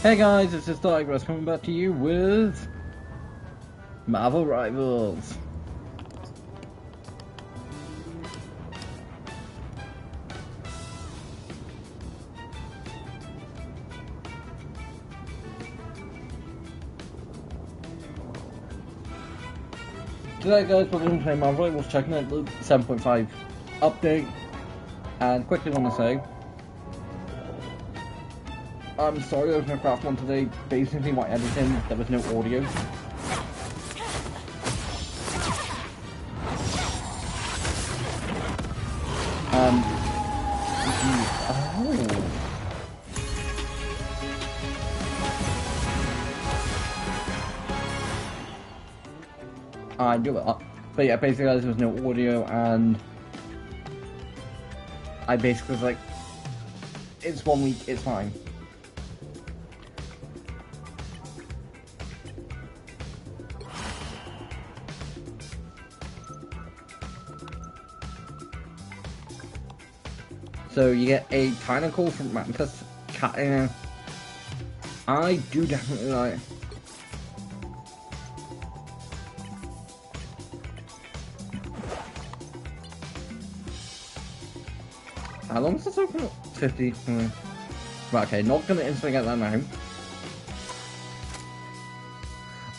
Hey guys, it's just Digress coming back to you with Marvel Rivals. Today guys, we're going to play Marvel Rivals, checking out the 7.5 update, and quickly want to say, I'm sorry I was going to craft one today. Basically my editing, there was no audio. I do it up. But yeah, basically there was no audio, and I basically was like, it's 1 week, it's fine. So you get a tiny call from Mantis Cat. I do definitely like. How long is this open? 50. Right, okay, not gonna instantly get that now.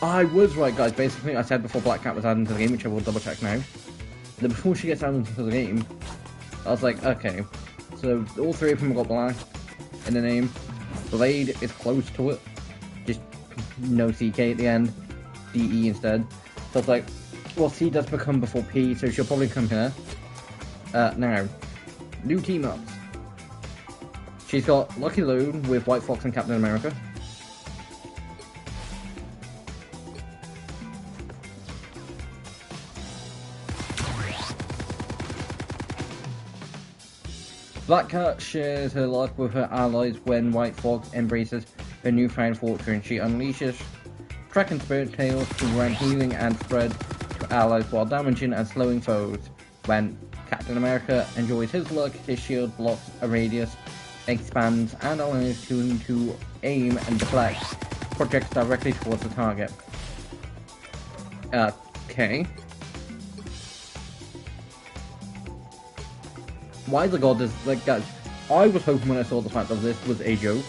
I was right, guys. Basically, I said before Black Cat was added into the game, which I will double check now. Then before she gets added into the game, I was like, okay. So all three of them got Black in the name. Blade is close to it, just no CK at the end, DE instead. So it's like, well, C does become before P, so she'll probably come here. Now, new team ups. She's got Lucky Lune with White Fox and Captain America. Black Cat shares her life with her allies when White Fox embraces her newfound fortune. She unleashes Dragon Spirit Tails to grant healing and spread to allies while damaging and slowing foes. When Captain America enjoys his luck, his shield blocks a radius, expands, and allows him to aim and deflect projects directly towards the target. Okay. Why the god is like, guys, I was hoping when I saw the fact that this was a joke.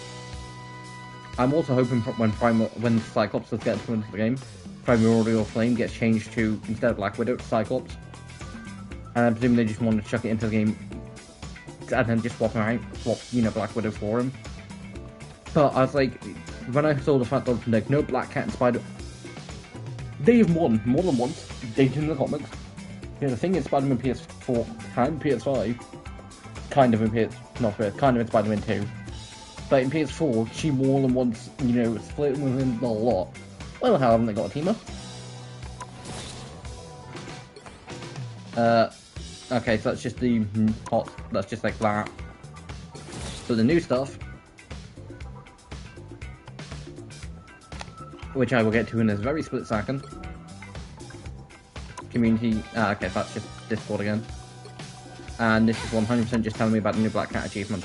I'm also hoping when Cyclops gets put into the game, Primordial Flame gets changed to, instead of Black Widow, Cyclops. And I presume they just want to chuck it into the game and then just swap Black Widow for him. But I was like, when I saw the fact that like no Black Cat and Spider, they've won more than once. They did in the comics. Yeah, the thing is, Spider-Man PS4 and PS5. Kind of in Spider-Man 2. But in PS4, she more than once, splitting with him a lot. Why the hell haven't they got a team up? Okay, so that's just the hot, that's just like that. So the new stuff, which I will get to in a very split second. Community, okay, that's just Discord again. And this is 100% just telling me about the new Black Cat achievement.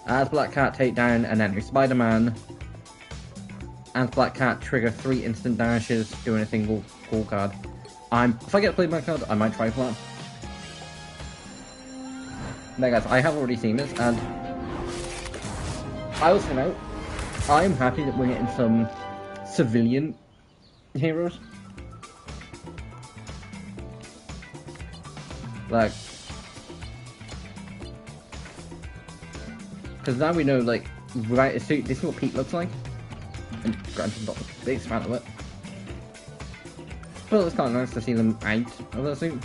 As Black Cat take down an enemy Spider-Man, as Black Cat trigger 3 instant dashes doing a single call card. If I get played my card, I might try for that. Now guys, I have already seen this, and I was saying I'm happy that we're getting some civilian heroes. Like, because now we know, like, right, this is what Pete looks like. And granted, I'm not the biggest fan of it. But it's kind of nice to see them out of the suit.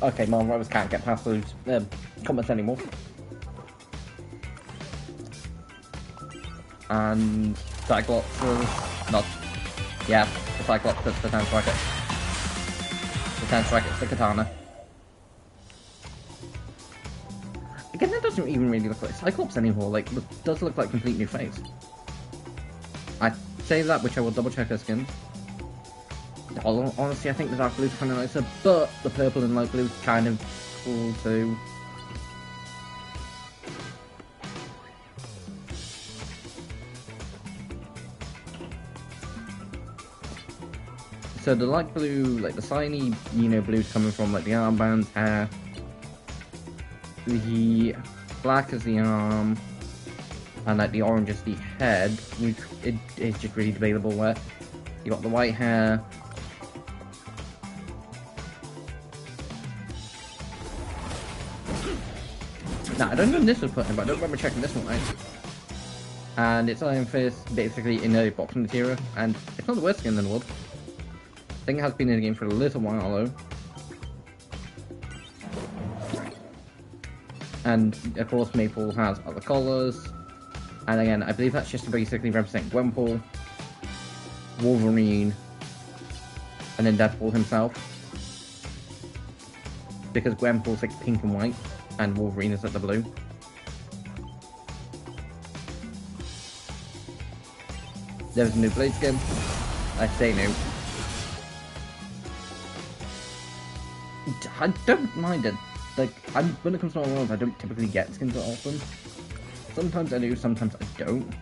Okay, Marvel Rivals can't get past those comments anymore. And Cyclops not. Yeah, the Cyclops puts the Tense Racket. The Tense Racket's the katana. Again, that doesn't even really look like Cyclops anymore. Like, it does look like a complete new face. I say that, which I will double check her skin. Honestly, I think the dark blue's kind of nicer, but the purple and light blue's kind of cool too. So the light blue, like the shiny, blue's coming from like the armbands, hair. The black is the arm, and like the orange is the head. It is just really debatable where you got the white hair. Now I don't know when this was put in, but I don't remember checking this one out. And it's Iron Fist basically in a boxing material, and it's not the worst skin in the world. I think it has been in the game for a little while though. And of course Maple has other colours. And again, I believe that's just to basically represent Gwenpool, Wolverine, and then Deadpool himself. Because Gwenpool's like pink and white, and Wolverine is like the blue. There's a new Blade skin. I say new. I don't mind it. Like, when it comes to my world, I don't typically get skins that often. Sometimes I do, sometimes I don't.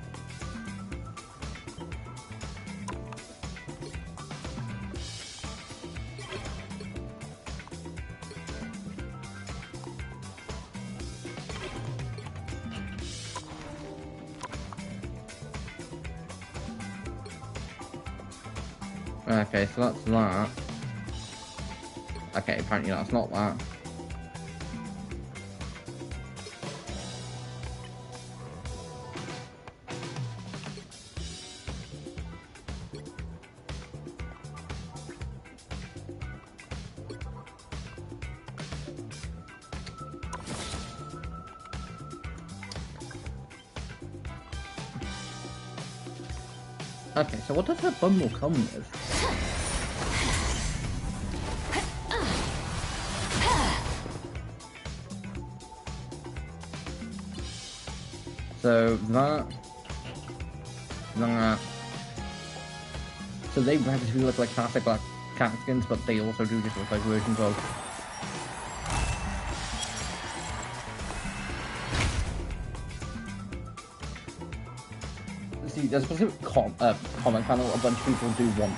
Okay, so that's that. Okay, apparently that's not that. Okay, so what does that bundle come with? So that. So they practically look like classic black cat skins, but they also do just look like versions of. See, there's a specific comment panel a bunch of people do want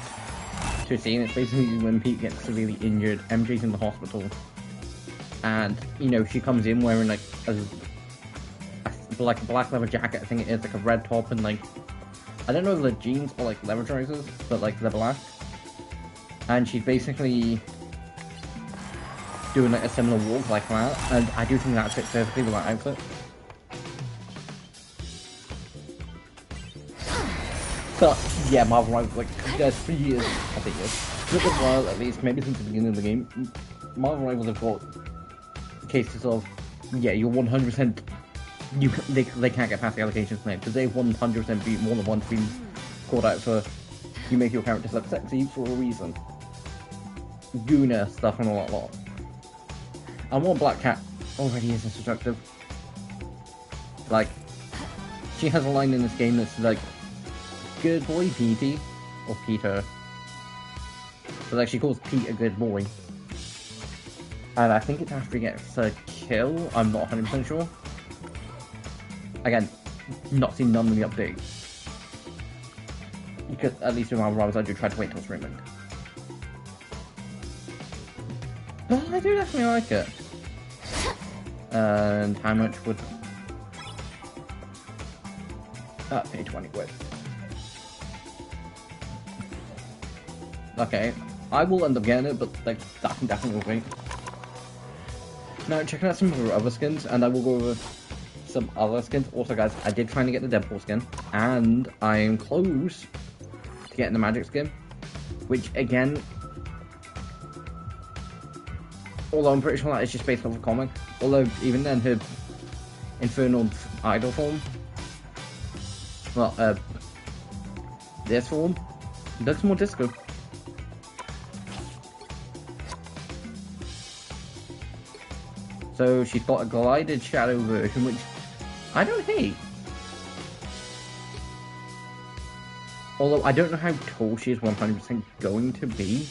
to see, and it's basically when Pete gets severely injured, MJ's in the hospital, and she comes in wearing like a black leather jacket, I think it is, like a red top and like, I don't know if they're jeans or like leather trousers, but like they're black. And she's basically doing like a similar walk like that, and I do think that fits perfectly with that outfit. But yeah, Marvel Rivals, like, there's 3 years, I think it's for a while at least, maybe since the beginning of the game, Marvel Rivals have got cases of, yeah, you're 100%. They can't get past the allegations now, because they've 100% been more than once been called out for you make your characters look sexy for a reason. Guna stuff and all that lot. And one Black Cat already is instructive. Like, she has a line in this game that's like, "Good boy, Petey," or Peter. But like, she calls Pete a good boy. And I think it's after he gets a kill, I'm not 100% sure. Again, not seen none of the updates. Because at least in Marvel Rivals I do try to wait till streaming. But I do definitely like it. And how much would... pay 20 quid. Okay, I will end up getting it, but like, that can definitely wait. Now, checking out some of her other skins, and I will go over some other skins. Also, guys, I did try to get the Deadpool skin, and I am close to getting the Magic skin, which again, although I'm pretty sure that is just based off a comic, although even then her Infernal Idol form, well, this form looks more disco. So she's got a glided shadow version, which I don't hate. Although I don't know how tall she is 100% going to be.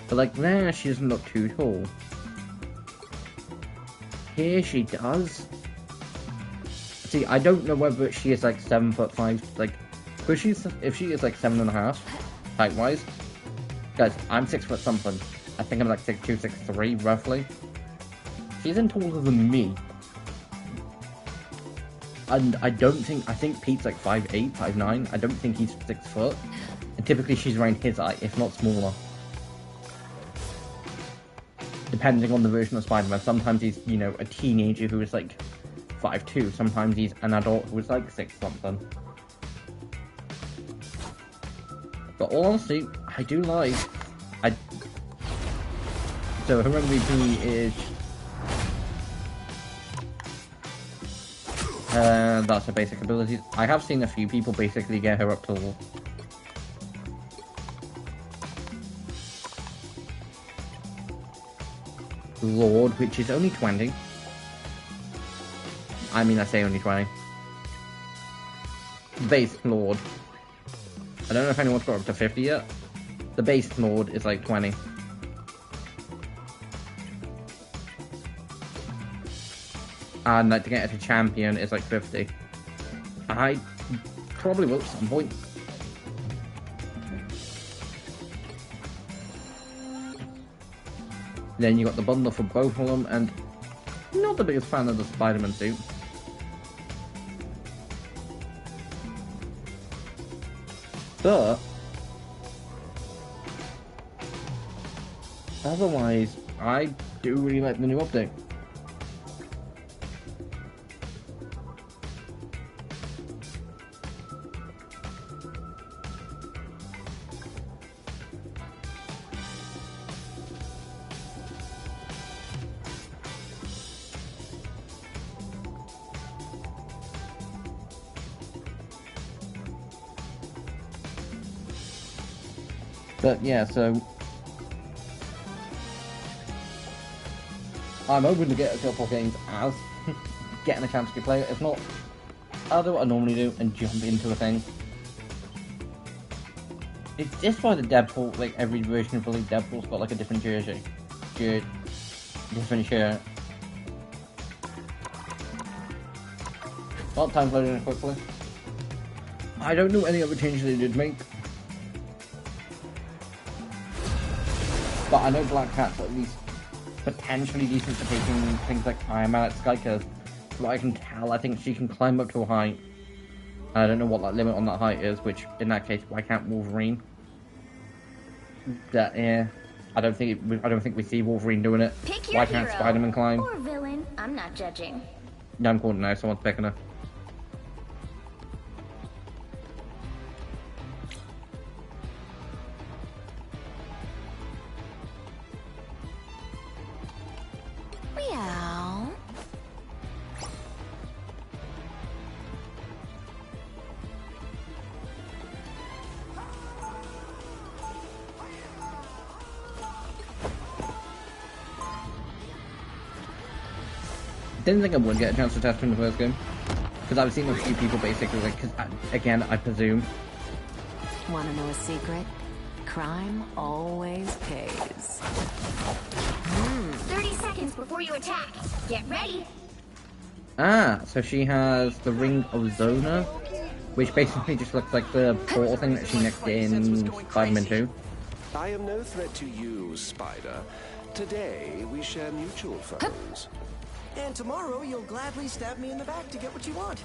But like there, she doesn't look too tall. Here she does. See, I don't know whether she is like 7'5", like, because if she is like 7.5, height-wise. Guys, I'm 6 foot something. I think I'm like 6'2", 6'3", roughly. She isn't taller than me. And I think Pete's like 5'8", 5'9". I don't think he's 6 foot. And typically she's around his height, if not smaller. Depending on the version of Spider-Man. Sometimes he's, you know, a teenager who is like 5'2". Sometimes he's an adult who is like 6 something. But all honesty, I do like... So her MVP is... that's her basic abilities. I have seen a few people basically get her up to... Lord, which is only 20. I mean, I say only 20. Base Lord. I don't know if anyone's got up to 50 yet. The base Lord is like 20. And like, to get it to champion is like 50. I probably will at some point. Then you got the bundle for both of them, and not the biggest fan of the Spider-Man suit. But otherwise, I do really like the new update. But yeah, so I'm hoping to get a couple of games as getting a chance to play it. If not, I'll do what I normally do and jump into a thing. It's just why the Deadpool, like every version of the League Deadpool's got like a different jersey. Different shirt. Well, time loading it quickly. I don't know any other changes they did make. But I know Black Cat's at least potentially decent for taking things like Iron Man at Skycurve. From what I can tell, I think she can climb up to a height. And I don't know what that limit on that height is, which in that case, why can't Wolverine? That yeah, I don't think we see Wolverine doing it. Pick your Why can't hero Spider-Man climb? or villain. I'm not judging. Yeah, I'm calling now. Someone's picking her. Meow. Didn't think I would get a chance to test her in the first game. Because I've seen a few people basically, like, because again, I presume. Want to know a secret? Crime always pays. 30 seconds before you attack. Get ready. Ah, so she has the Ring of Zona, which basically just looks like the portal thing that she nicked in Spider-Man 2. I am no threat to you, Spider. Today, we share mutual foes. And tomorrow, you'll gladly stab me in the back to get what you want.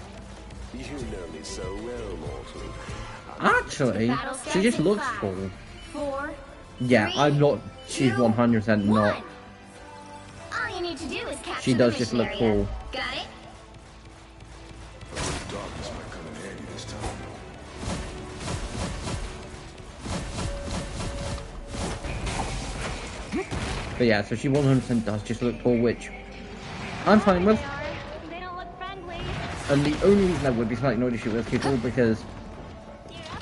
You know me so well, mortal. Actually, she just looks cool. 4. Yeah, 3, I'm not. She's 100% not. 1. All you need to do is capture She does just look cool. Got it? Darkness might come in handy this time. But yeah, so she 100% does just look cool, which I'm fine with. They don't look friendly. And the only reason I would be slightly annoyed if she was people because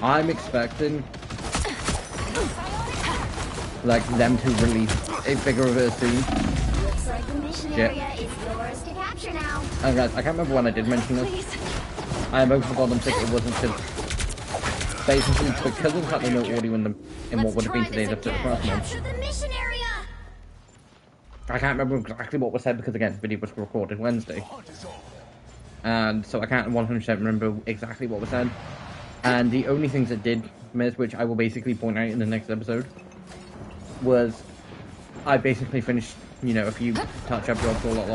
I'm expecting like them to release a figure of her soon. Looks like the mission Shit. area is yours to capture now. And guys, I can't remember when I did mention this. I am hoping for God I'm sick it wasn't because basically, because of the fact there's no audio in them, in what would have been today's episode of Craft Month, Capture the mission area. I can't remember exactly what was said because, again, the video was recorded Wednesday. And so I can't 100% remember exactly what was said. And the only things that did miss, which I will basically point out in the next episode, was I basically finished, you know, a few touch-up jobs for a lot.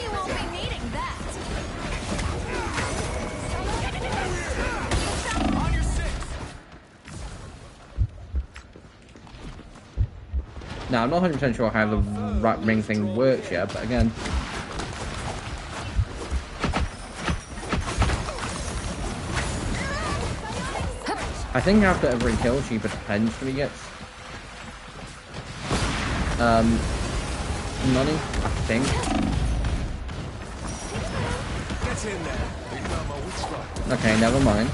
You won't be needing that. On your six. Now, I'm not 100% sure how the rat ring thing works yet, but again... I think after every kill, she potentially gets... money, I think. Get in there. Become a witch. Okay, never mind.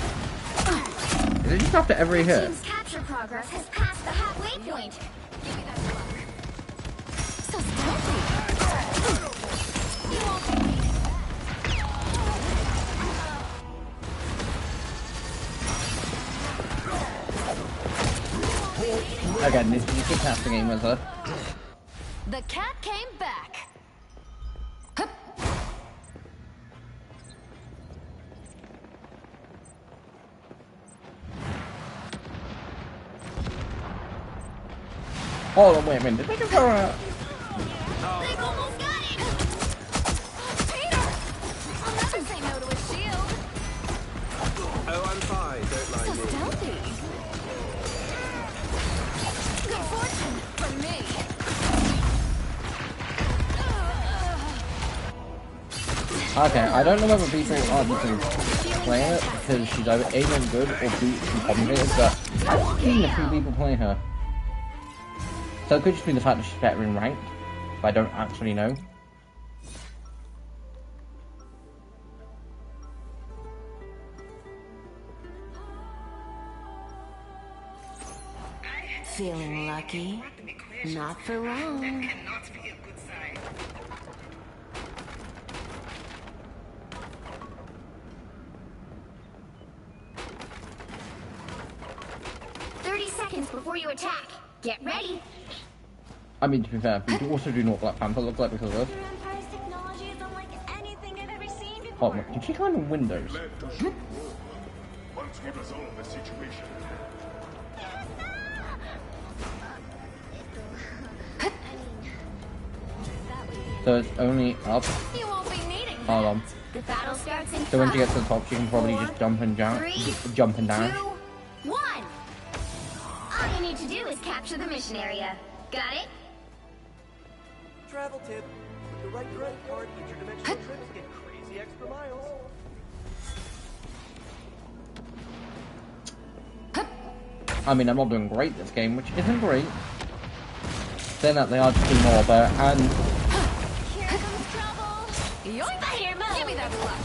Is it just after every hit? Team's capture progress has passed the halfway point. So stealthy. Again, this is a casting game, is it? The cat came back. Hold on, wait a minute. Did they just go out? They've almost got it. Peter! I'll never say no to a shield. Oh, I'm fine. Don't So mind me. stealthy. Good fortune for me. Okay, I don't know whether people are just playing it because she's either A, not good or B, she's complicated, but I've seen a few people play her. So it could just be the fact that she's better in ranked, but I don't actually know. Feeling lucky? Not for long. 30 seconds before you attack. Get ready. I mean, to be fair, we also do know what Black Panther looks like because of this. Your Empire's technology is unlike anything I've ever seen Oh, before. did she climb in windows? Once we resolve the situation. So it's only up. You won't be needing that. Hold on. The battle starts in So when she 5, gets to the top, she can probably just jump and down, 3, jump and dash. 2, 1. All you need to do is capture the mission area. Got it? Travel tip. With the right credit card, interdimensional trips get crazy extra miles. I mean, I'm not doing great this game, which isn't great. Saying that they are just doing more better, and Here comes trouble. Yoink! Spider mode. Give me that luck.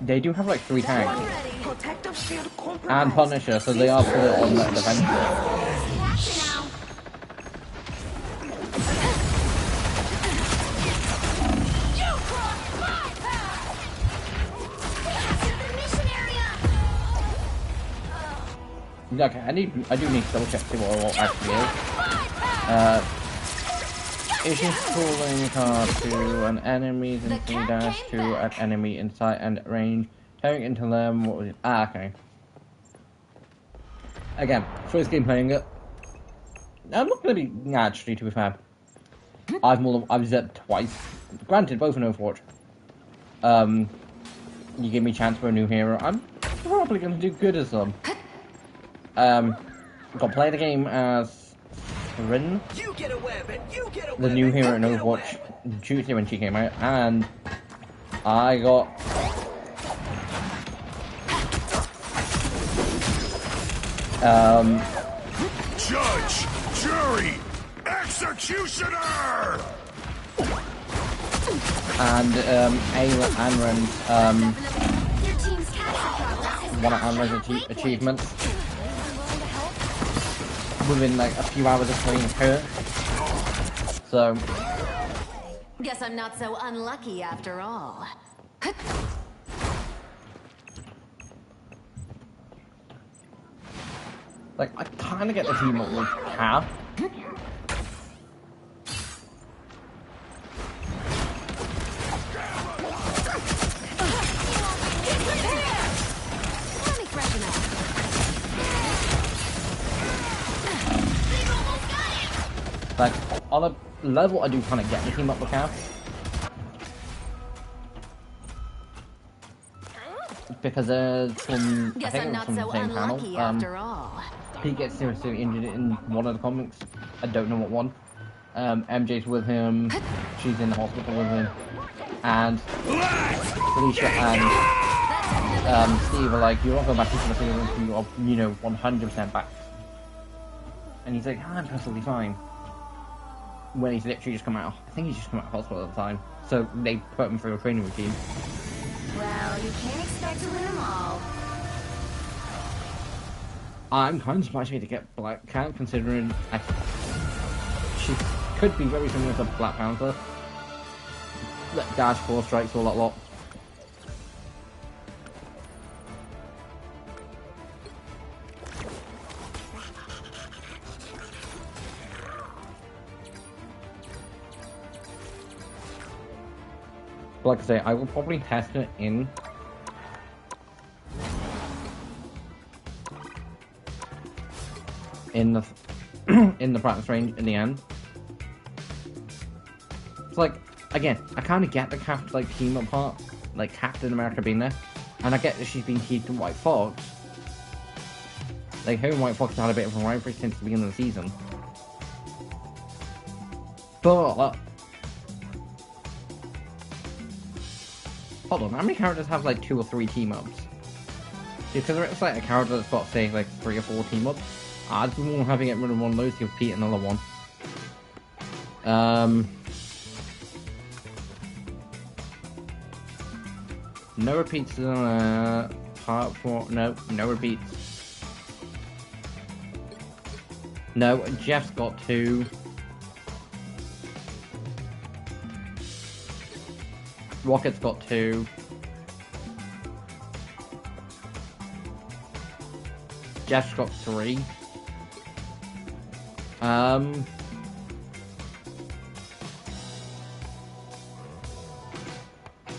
they do have like 3 tags. Ready. Protective shield And compromised. Punisher, so they are put it on the defense. Capture now. You crossed my path. Capture the mission area. Okay, I do need to double check see what it actually is. Issues cooling card to an enemy's in 3-2 at enemy in sight and range. Tearing into them, what was it? Ah, okay. Again, first game playing it. I'm not gonna be actually, to be fair. I've zipped twice. Granted, both in Overwatch. You give me a chance for a new hero, I'm probably gonna do good as them. Got play the game as Rin, You get a web and you get a the web new and hero you in get a Overwatch web. Tuesday when she came out, and I got Judge, jury, executioner! and Ayla Anren's Your team's capture progress has one of Anren's achievements within like a few hours of playing her. So Guess I'm not so unlucky after all. Like, I kind of get the team up with Cap. Let me freshen up. Like, on a level, I do kind of get the team up with Cap. Because from, I Guess think I'm it was not from so the same unlucky panel, after all. he gets seriously injured in one of the comics. I don't know what one. MJ's with him. She's in the hospital with him. And Felicia and Steve are like, you're not going back into the field until you are, you know, 100% back. And he's like, I'm perfectly fine. When he's literally just come out, I think he's just come out of hospital at the time. So they put him through a training routine. Well, you can't expect to win them all. I'm kind of surprised to get Black Cat, considering she could be very similar to Black Panther. Dash, 4 strikes, all that lot. But like I say, I will probably test it in the in the practice range in the end. It's like, again, I kind of get the like team up part, like Captain America being there, and I get that she's been keyed to White Fox. Like, her and White Fox had a bit of a rivalry since the beginning of the season. But hold on, how many characters have like 2 or 3 team ups? Because it's like a character that's got, say, like 3 or 4 team ups. I'd be more than happy to get rid of one of those to repeat another one. No repeats in part 4. No repeats. No, Jeff's got 2. Rocket's got 2. Jeff's got 3.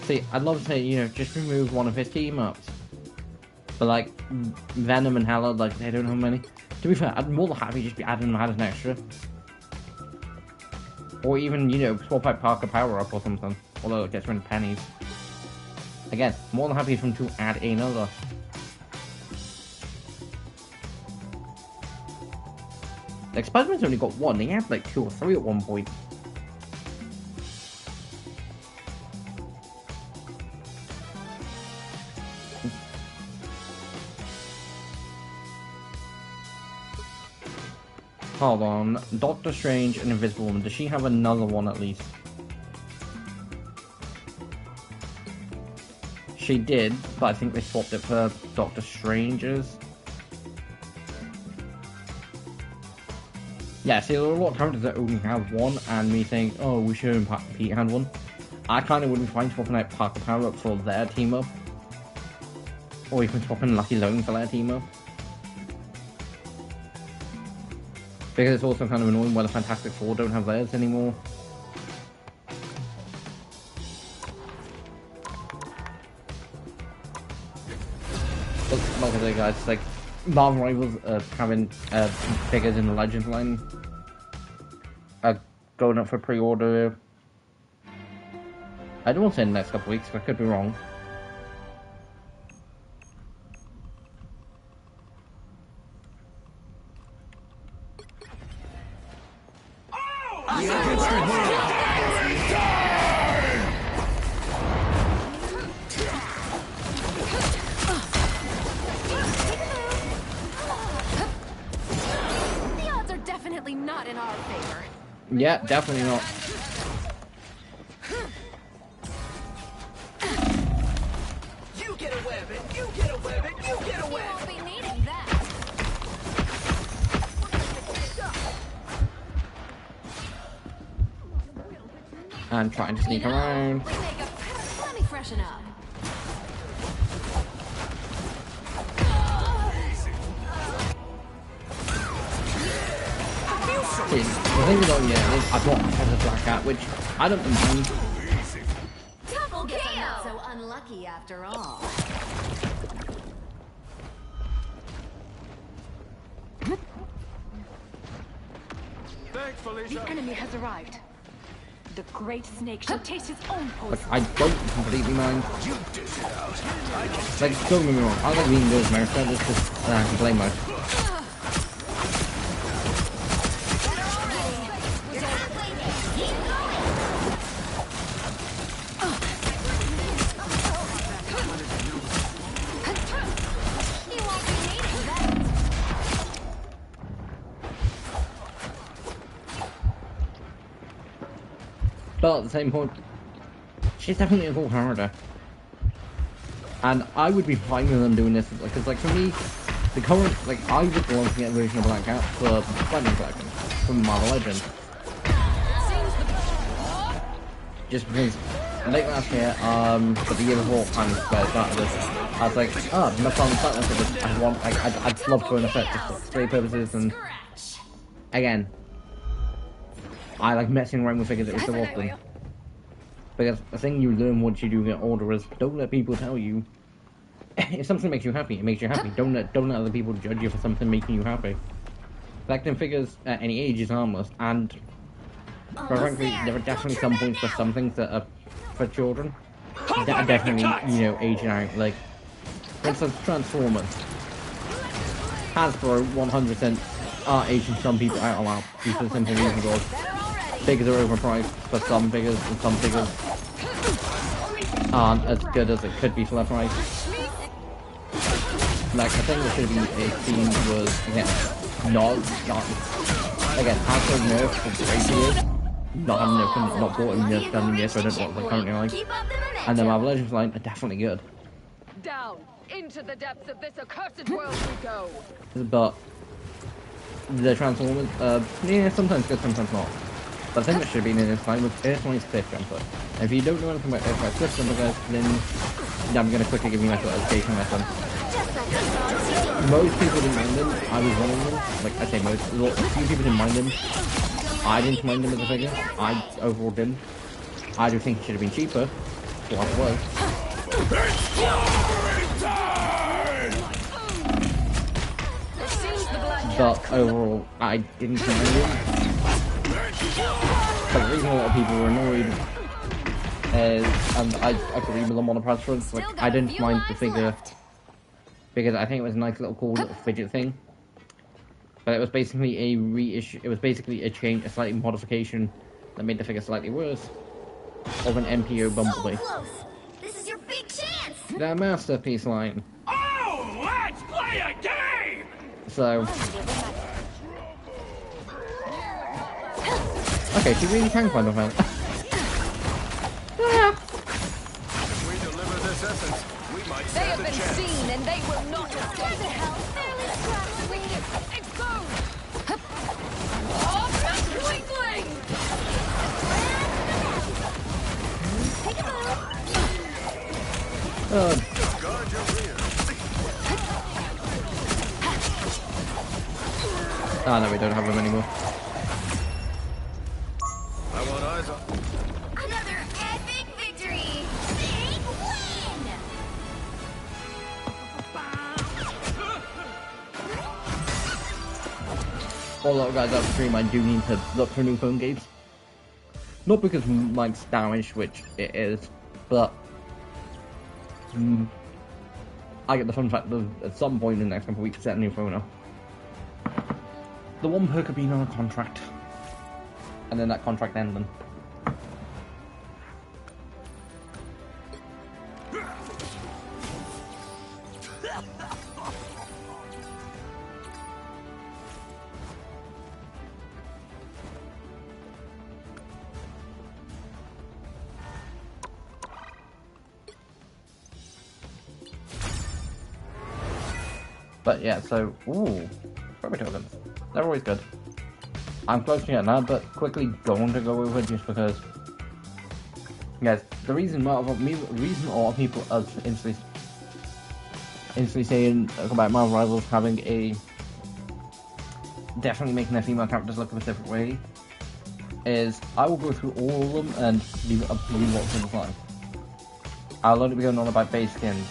See, I'd love to say, you know, just remove one of his team ups. But like, Venom and Hela, like, they don't have many. To be fair, I'd more than happy just be adding them as an extra. Or even, you know, swap out Parker Power Up or something. Although it gets rid of pennies. Again, more than happy for him to add another. Like, Spider-Man's only got 1, he had like 2 or 3 at one point. Hold on, Doctor Strange and Invisible Woman, does she have another one at least? She did, but I think they swapped it for Doctor Strange's. Yeah, see, there are a lot of characters that only have 1, and me saying, oh, we should have Pete had 1. I kind of wouldn't find swapping out Parker Power Up for their team up. Or even swapping Lucky Lone for their team up. Because it's also kind of annoying why the Fantastic Four don't have theirs anymore. But like I say, guys, it's like Marvel Rivals having figures in the Legends line going up for pre-order. I don't want to say in the next couple of weeks, but I could be wrong. The odds are definitely not in our favor. Yeah, definitely not. You get a web and you get a web and you get a You web. won't be needing that. And trying to sneak around. Let me freshen up. The thing is, I've got a Black Cat, which I don't mind. Double Guess I'm not KO! so unlucky after all. Thanks, Felicia. The enemy has arrived. The great snake shall taste his own Like, poison. I don't completely mind. Like, don't get me wrong, I like being good as America, it's just play mode. You're halfway there. Keep going! You won't be needing that. But at the same point, she's definitely a cool character. And I would be fine with them doing this, because like for me, the current, like I would love to get a version of Black Cat for Lightning Collection from Marvel Legends. Just because late last year, but the year before, and where I started this, I was like, oh, no problem with that. I want, like, I'd love to own a set just for display purposes, and again, I like messing around with figures every so often. Because the thing you learn once you do get older is don't let people tell you if something makes you happy, it makes you happy. Don't let other people judge you for something making you happy. Collecting figures at any age is harmless, and quite frankly, there are definitely some points for some things that are for children that are definitely, you know, aging out. Like, for instance, Transformers. Hasbro 100% are aging some people out a lot due to the simple reason of figures are overpriced for some figures, and some figures aren't as good as it could be for that price. Like, I think there should be a theme was, again, not again, Hasbro Nerf for great years, not having Nerf, not bought in Nerf done in years, so I don't know what they're currently like. Keep up the momentum. And the Marvel Legends line are definitely good. Down into the depths of this accursed world we go. But the Transformers, yeah, sometimes good, sometimes not. But the thing that should be in this line was Earthrise Cliff Jumper. And if you don't know anything about Earthrise Cliff Jumper, guys, then I'm going to quickly give you my sort of education lesson. Most people didn't mind them. I was one of them. Like, I say most. A few people didn't mind them. I didn't mind them as a figure. I overall didn't. I do think it should have been cheaper. For what it was. But overall, I didn't mind them. But the reason a lot of people were annoyed is, and I agree with them on the price front, like, I didn't mind the figure because I think it was a nice little cool little fidget thing. But it was basically a reissue, it was basically a change, a slight modification that made the figure slightly worse of an MPO Bumblebee. So close. This is your big chance. The Masterpiece line. Oh, let's play a game! So, okay, she really can climb up out. If we deliver this essence, we might They have stand a been chance. seen and they will not escape. Explode! Oh, Twinkling! Take a move. Guard your rear. Ah, no, we don't have them anymore. I want eyes on. Another epic victory. Big win. Although, guys, up stream, I do need to look for new phone games. Not because mine's damaged, which it is, but I get the fun fact of at some point in the next couple of weeks set a new phone up. The one perk of being on a contract, and then that contract ending. But yeah, so, ooh, Furby tokens. They're always good. I'm close to getting that, but quickly going to go over just because, yes, the reason a lot of people are instantly saying about Marvel Rivals having a definitely making their female characters look a specific way, is I will go through all of them and leave it up to you what's in the design. I'll only be going on about base skins.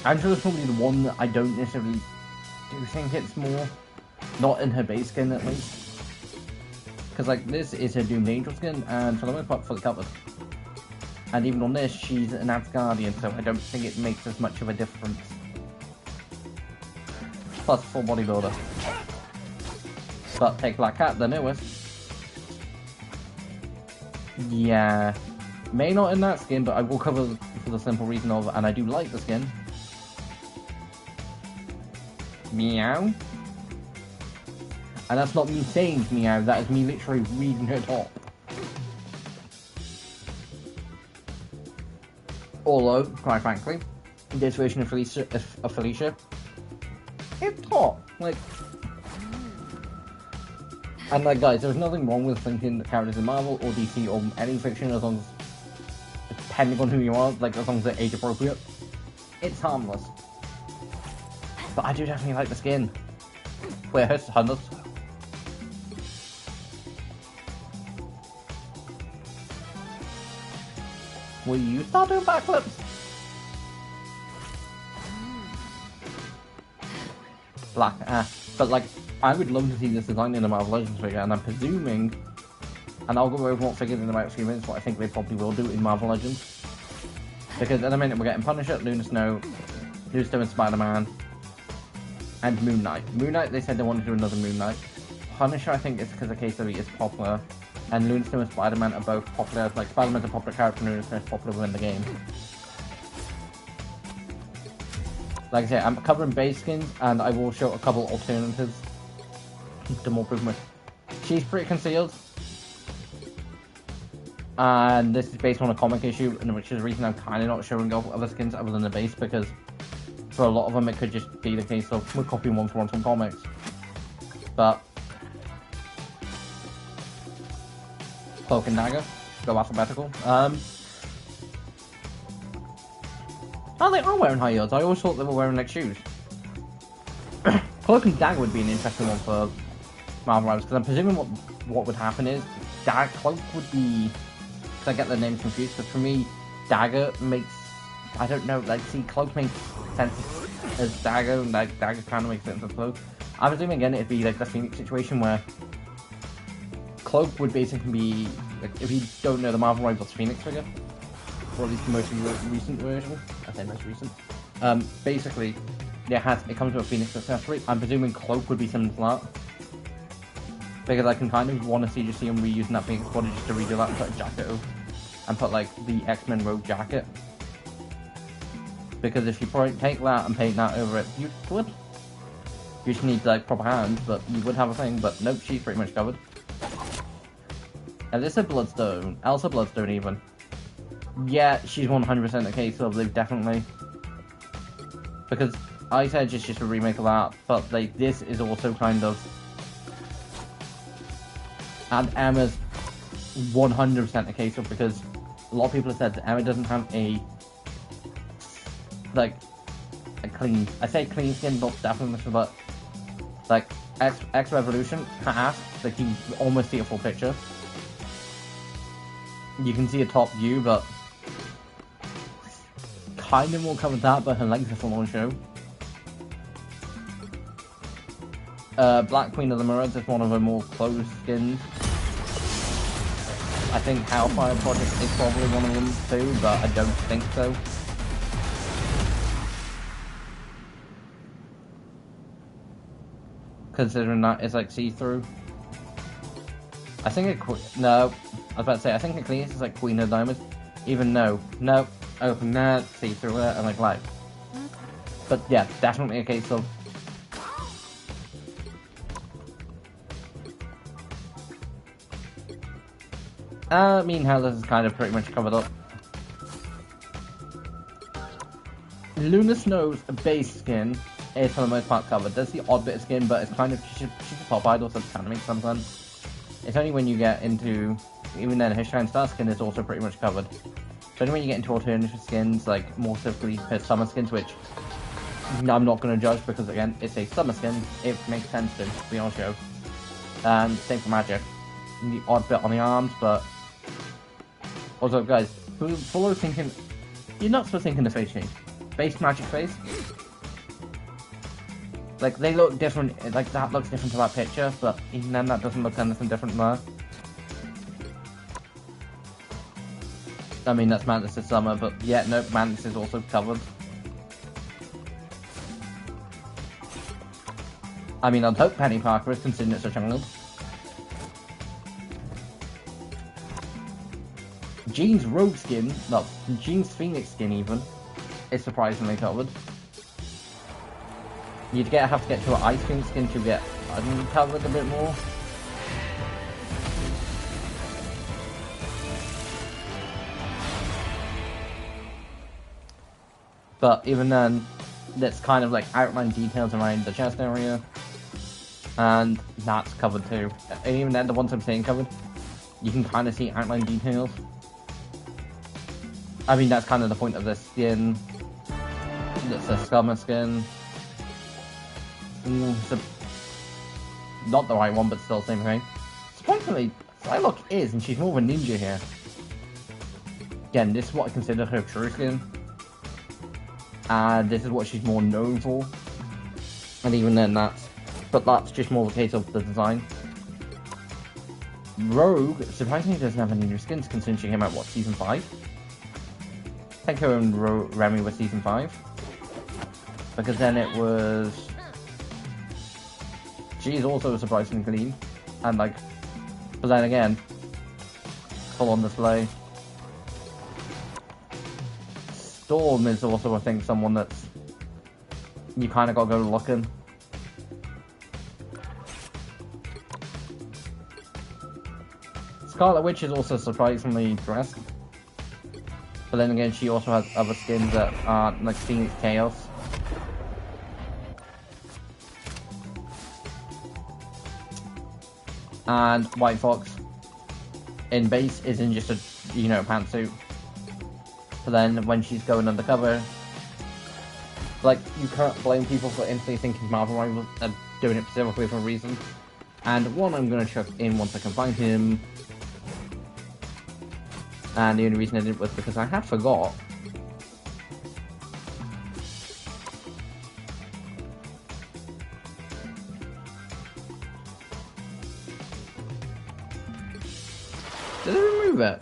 Angela's probably the one that I don't necessarily do think it's more, not in her base skin at least. Because like this is her Doomed Angel skin, and for the most part fully covered. And even on this, she's an Asgardian, so I don't think it makes as much of a difference. Plus full bodybuilder. But take Black Cat, the newest. Yeah. May not in that skin, but I will cover for the simple reason of, and I do like the skin. Meow. And that's not me saying meow, that is me literally reading her top. Although, quite frankly, this version of Felicia it's hot. Like, and like, guys, there's nothing wrong with thinking that characters in Marvel or DC or any fiction, as long as, depending on who you are, like, as long as they're age appropriate, it's harmless. But I do definitely like the skin. Where's Hunters? Will you start doing backflips? Black, but like, I would love to see this design in a Marvel Legends figure, and I'm presuming, and I'll go over what figures in about a few minutes, what I think they probably will do in Marvel Legends. Because at the minute we're getting Punisher, Luna Snow, Who's Doing Spider-Man, and Moon Knight. Moon Knight, they said they wanted to do another Moon Knight. Punisher, I think it's because the case of he is popular, and Luna Snow and Spider-Man are both popular. Like, Spider-Man's a popular character, and Luna Snow is popular within the game. Like I say, I'm covering base skins, and I will show a couple alternatives to more improvement. She's pretty concealed, and this is based on a comic issue, and which is the reason I'm kind of not showing off other skins other than the base, because for a lot of them it could just be the case of we're copying one for one from comics. But Cloak and Dagger, go alphabetical. Oh, they are wearing high heels. I always thought they were wearing like shoes. Cloak and Dagger would be an interesting one for Marvel Rivals, because I'm presuming what would happen is Cloak would be, because I get the names confused, because for me, Dagger makes, I don't know, like, see, Cloak makes sense as Dagger, and like, Dagger kind of makes sense as Cloak. I'm assuming again it'd be like the Phoenix situation where Cloak would basically be, like, if you don't know the Marvel Rivals Phoenix figure, or at least the most recent version, I say most recent, basically, it comes with a Phoenix accessory. I'm presuming Cloak would be similar to that, because I can kind of want to see him reusing that Phoenix body just to redo that and put a jacket over, and put like the X-Men Rogue jacket, because if you take that and paint that over it, you would. You just need like proper hands, but you would have a thing, but nope, she's pretty much covered. And this is Bloodstone, Elsa Bloodstone even. Yeah, she's 100% the case of they've definitely, because Ice Edge is just a remake of that, but like this is also kind of, and Emma's 100% the case of, because a lot of people have said that Emma doesn't have a clean, I say clean skin, not definitely, but like X Revolution has, like you almost see a full picture. You can see a top view, but kind of more covered that, but her legs are full on show. Black Queen of the Mirrors is one of her more closed skins. I think Hellfire Project is probably one of them too, but I don't think so. Considering that it's like see-through. I think it, no, I was about to say, I think it cleans is like Queen of Diamonds. Even no, open that, see through it, and like light. But yeah, definitely a case of I mean, how this is kind of pretty much covered up. Luna Snow's base skin is for the most part covered. There's the odd bit of skin, but it's kind of, she's a pop idol, so it kind of makes some sense. It's only when you get into, even then, her Shine Star skin is also pretty much covered. So only when you get into alternative skins, like more specifically her summer skins, which I'm not going to judge because, again, it's a summer skin. It makes sense to be on show. And same for magic. The odd bit on the arms, but... Also, guys, follow thinking... You're not supposed to think in the face change. Base magic face. Like, they look different. Like, that looks different to that picture, but even then, that doesn't look anything different there. I mean, that's Mantis' summer, but yeah, no, Mantis is also covered. I mean, I'd hope Penny Parker is, considering it's a child. Jean's rogue skin, no, Jean's Phoenix skin even, is surprisingly covered. You'd have to get to an Ice Cream skin to get uncovered a bit more. But even then, that's kind of like outline details around the chest area. And that's covered too. And even then, the ones I'm saying covered, you can kind of see outline details. I mean, that's kind of the point of this skin. It's a Scummer skin. It's not the right one, but still same thing. Surprisingly, Psylocke is, and she's more of a ninja here. Again, this is what I consider her true skin. And this is what she's more known for. And even then, that's just more of a case of the design. Rogue, surprisingly, doesn't have any new skins, considering she came out, what, Season 5? I think her and Remy were Season 5. Because then it was... She's also surprisingly clean. And like... But then again... Full on display. Storm is also, I think, someone that's... You kind of got to go looking. Scarlet Witch is also surprisingly dressed. But then again, she also has other skins that are like Phoenix Chaos. And White Fox in base isn't just a, pantsuit. But then when she's going undercover, like, you can't blame people for instantly thinking Marvel Rivals are doing it specifically for a reason. And one I'm going to chuck in once I can find him. And the only reason I did it was because I had forgot. Did I remove it?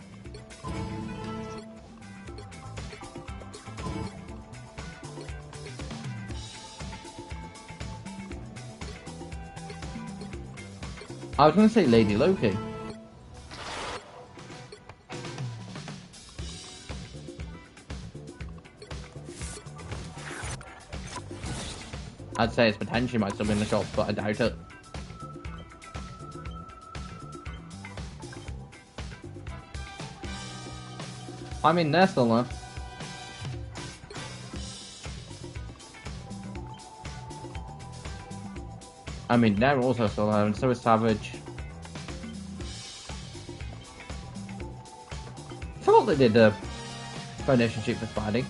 I was going to say Lady Loki. I'd say it's potentially might still be in the shop, but I doubt it. I mean, they're still there. I mean, they're also still there, and so is Savage. I forgot they did the Foundation Shoot for Spidey.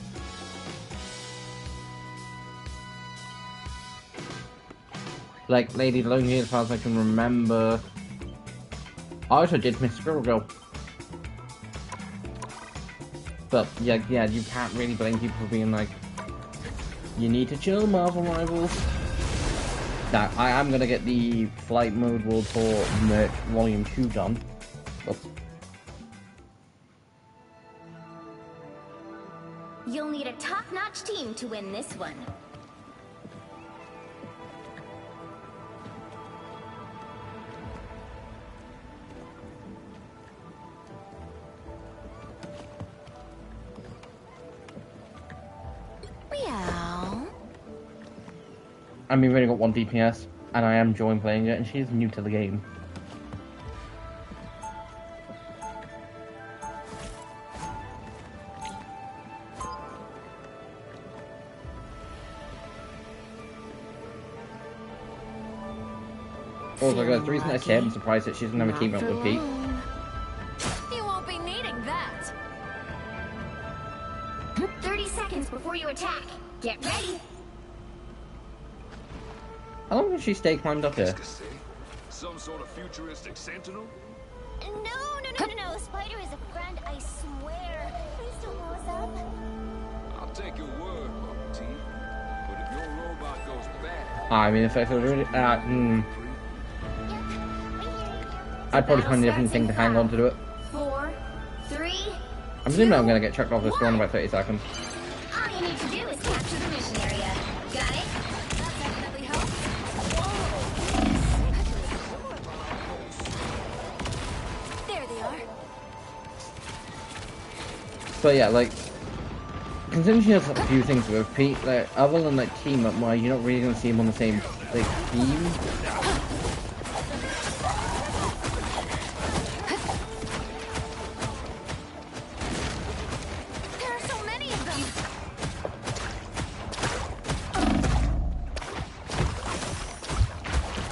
Like Lady Lonely, as far as I can remember. I also did Miss Squirrel Girl. But yeah, you can't really blame people for being like, you need to chill, Marvel Rivals. Now, I am gonna get the Flight Mode World Tour merch Volume 2 done. Oops. You'll need a top-notch team to win this one. I mean, we've only got one DPS, and I am enjoying playing it, and she is new to the game. Also, guys, the reason I say I'm surprised that she doesn't have a team up with Pete. You won't be needing that. 30 seconds before you attack. Get ready. How long did she stay climbed up here? Some sort of futuristic sentinel? No. Spider is a friend, I swear. Please don't blow us up. I'll take your word, Bubble Tea. But if your robot goes bad, I mean, if it was really, I'd probably find a different thing to hang on to do it. 4, 3. I'm assuming I'm gonna get chucked off this door in about 30 seconds. All you need to do is capture the mission area. Got it? That definitely helps. There they are. So yeah, like, considering she has a few things with Pete, like, other than like team up, why you're not really gonna see him on the same like team. There are so many of them.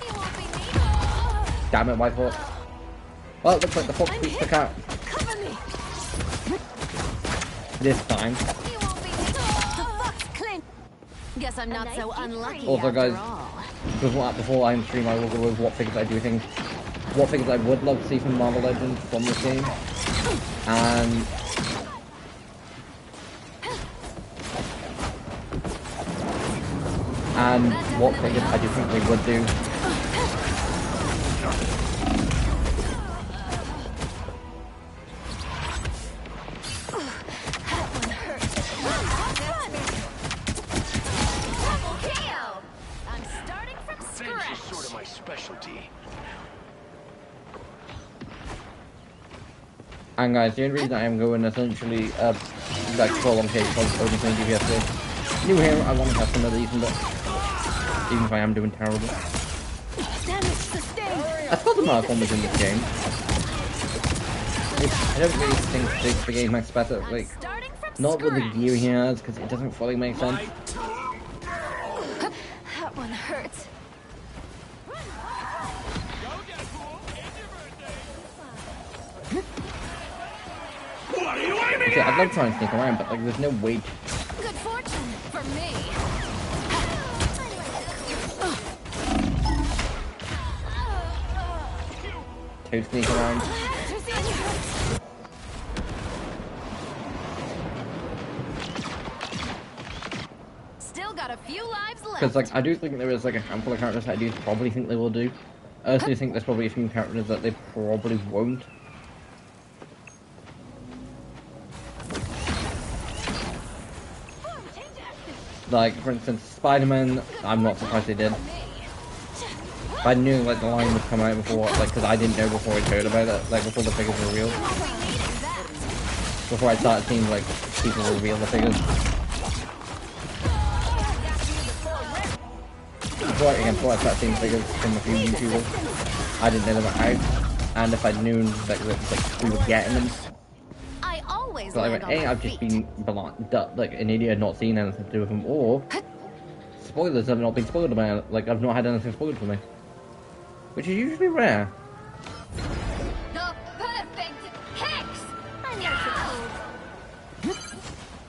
He won't be me. Damn it, Whitehawk. Well, it looks like the fox beats the cat Cover me. this time. He won't be me. The fox clinched. Guess I'm not so unlucky Also, after guys, all. before I stream, I will go over what figures I do think, what figures I would love to see from Marvel Legends from this game, and what figures I do think they would do. KO. I'm starting from Fence scratch. is sort of my specialty. And guys, the only reason I am going essentially like full on case on only playing DPS new here, I want to have some of these, but even if I am doing terrible. Damage sustained. I thought the Mark was in this game. I don't really think the game makes better, like, Starting from not with the scratch. gear he has, because it doesn't fully make sense. That one hurts. Okay, I'd love to try and sneak around, but like, there's no way. Good fortune for me. To sneak around. Still got a few lives left. Because like, I do think there is like a handful of characters that I do probably think they will do. I also think there's probably a few characters that they probably won't. Like, for instance, Spider-Man, I'm not surprised they did. I knew like the line would come out before, like, because I didn't know before I'd heard about it, like before the figures were real. Before I started seeing like people reveal the figures. Before I started seeing figures from a few YouTubers, I didn't know they were out, and if I'd known like we were getting them, I always so I land went, on hey, my I've just feet. been like an idiot, not seen anything to do with them, or spoilers have not been spoiled about it, like I've not had anything spoiled for me, which is usually rare. The perfect Hex! I'm here for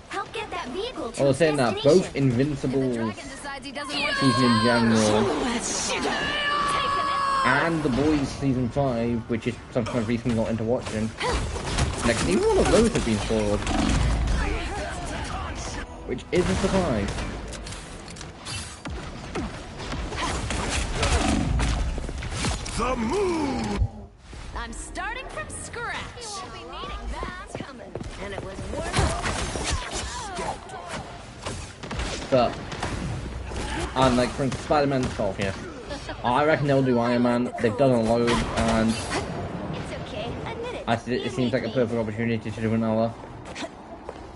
help get that vehicle to I was its saying that destination. both Invincible's Dragon decides he doesn't want season in general Taking and The Boys season 5, which is something I've recently got into watching, like neither one of those have been spoiled, which is a surprise. the move! I'm starting from scratch. You won't be needing that. Coming. And it was worth But, and like for instance, Spider-Man stuff, yeah. I reckon they'll do Iron Man. They've done a load, and It's okay. Admit it. it seems like a perfect opportunity to do another.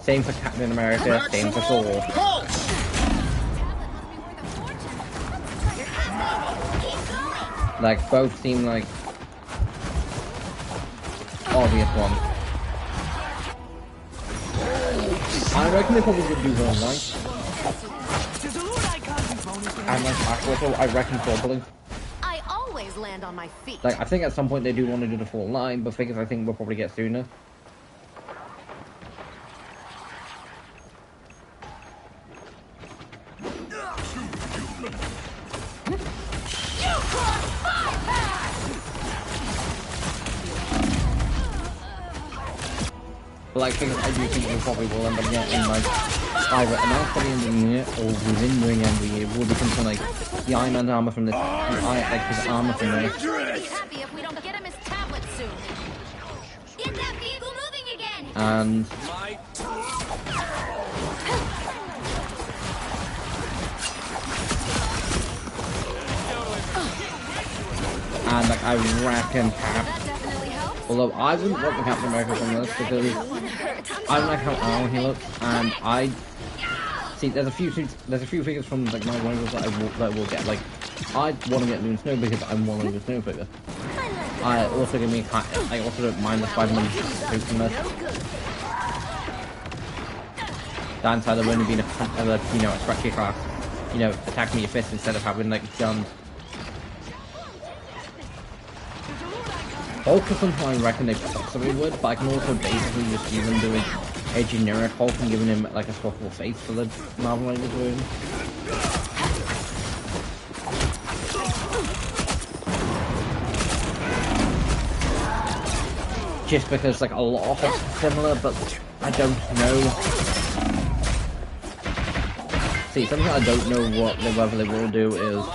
Same for Captain America, same for Thor. Tablet must be worth a fortune. Your hands, keep going. Like both seem like obvious ones. I reckon they probably would do one night. And like Aqua, I reckon probably. I always land on my feet. Like I think at some point they do want to do the full line, but figures I think we'll probably get sooner. But like, because I do think we probably will end up getting like either announced by the end of the year or within the end of the year will be something like the Iron Man armor from this, like his armor from this. I'll be happy if we don't get him his tablet soon. Get that vehicle moving again. And like I reckon Cap. That definitely helps. Although I wouldn't want the Captain America from this because I don't like how armor he looks, and I see there's a few figures from like my Wonders that I will get. Like I want to get Loon Snow because I'm one of the Snow figure. I also don't mind the Spider-Man suit from this. Downside of only being a scratchy class, attack me your fist instead of having like guns. Hulk is something I reckon they possibly would, but I can also basically just see them doing a generic Hulk and giving him like a swappable face for the Marvel Rivals version. Just because like a lot of Hulks are similar, but I don't know. See, something I don't know whether they will do is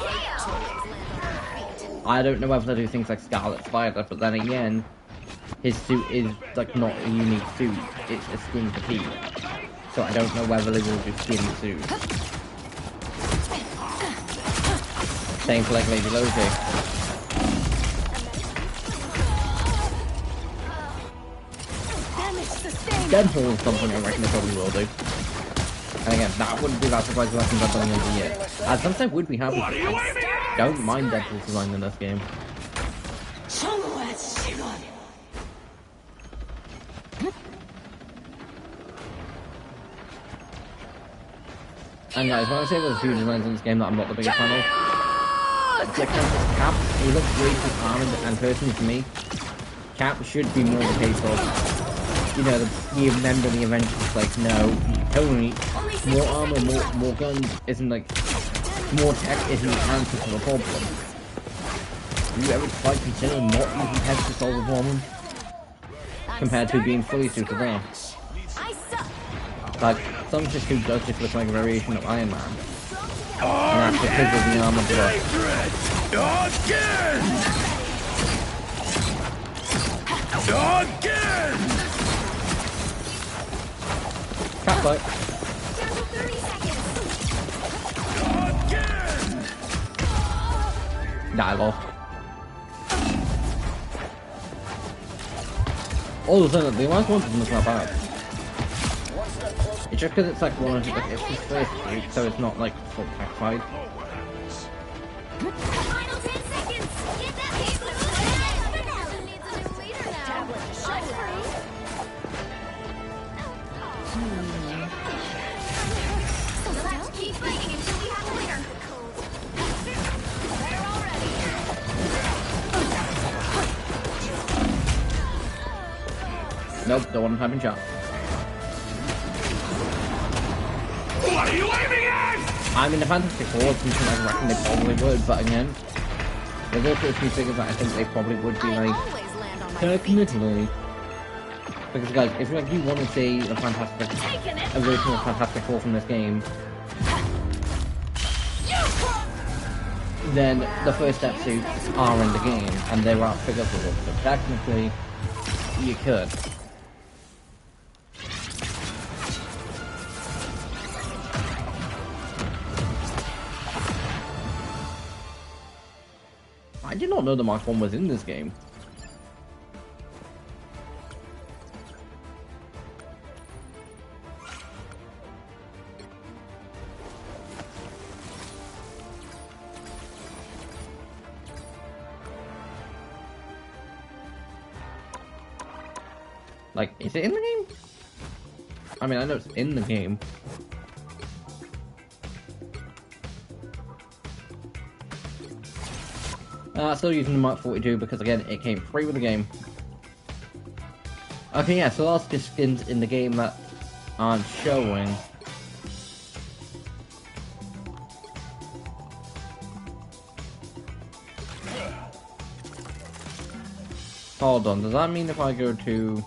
I don't know whether they do things like Scarlet Spider, but then again, his suit is like not a unique suit, it's a skin fatigue. So I don't know whether they will do skin suits. Same for like Lady Loki. Deadpool is something I reckon they probably will do. And again, that wouldn't be that surprising if I by the end of the year. As sometimes would be happy. Don't mind Deadpool's design in this game. And guys, when I say there's a few designs in this game that I'm not the biggest fan of, Cap, he looks way too armored, and personally for me, Cap should be more the case of, you remember the Avengers, like, no, Tony, more armor, more guns isn't like, more tech isn't the answer to the problem. You ever quite consider not using tech to solve a problem? Compared to being fully suited there. Like, some suit does just look like a variation of Iron Man. And that's because of the armor block. Again! Catfight. Nah, I lost. All of a sudden, the last one is not bad. It's just because it's like one of it's his first suit, so it's not like full pack fight. Final 10 seconds. Get that vehicle moving. Needs a new leader now. Let's keep fighting until we have a leader. They're already. Nope, don't want him having shot. What are you aiming at? I mean, the Fantastic Four is something I reckon they probably would, but again, there's also a few figures that I think they probably would be like, technically. Because guys, if like you want to see a version of Fantastic Four from this game, then the first step suits are in the game, and they are figures of them, so technically, you could. I did not know the Mark 1 was in this game. Like, is it in the game? I mean, I know it's in the game. Still using the Mark 42 because again, it came free with the game. Okay, yeah, so that's just skins in the game that aren't showing. Hold on, does that mean if I go to...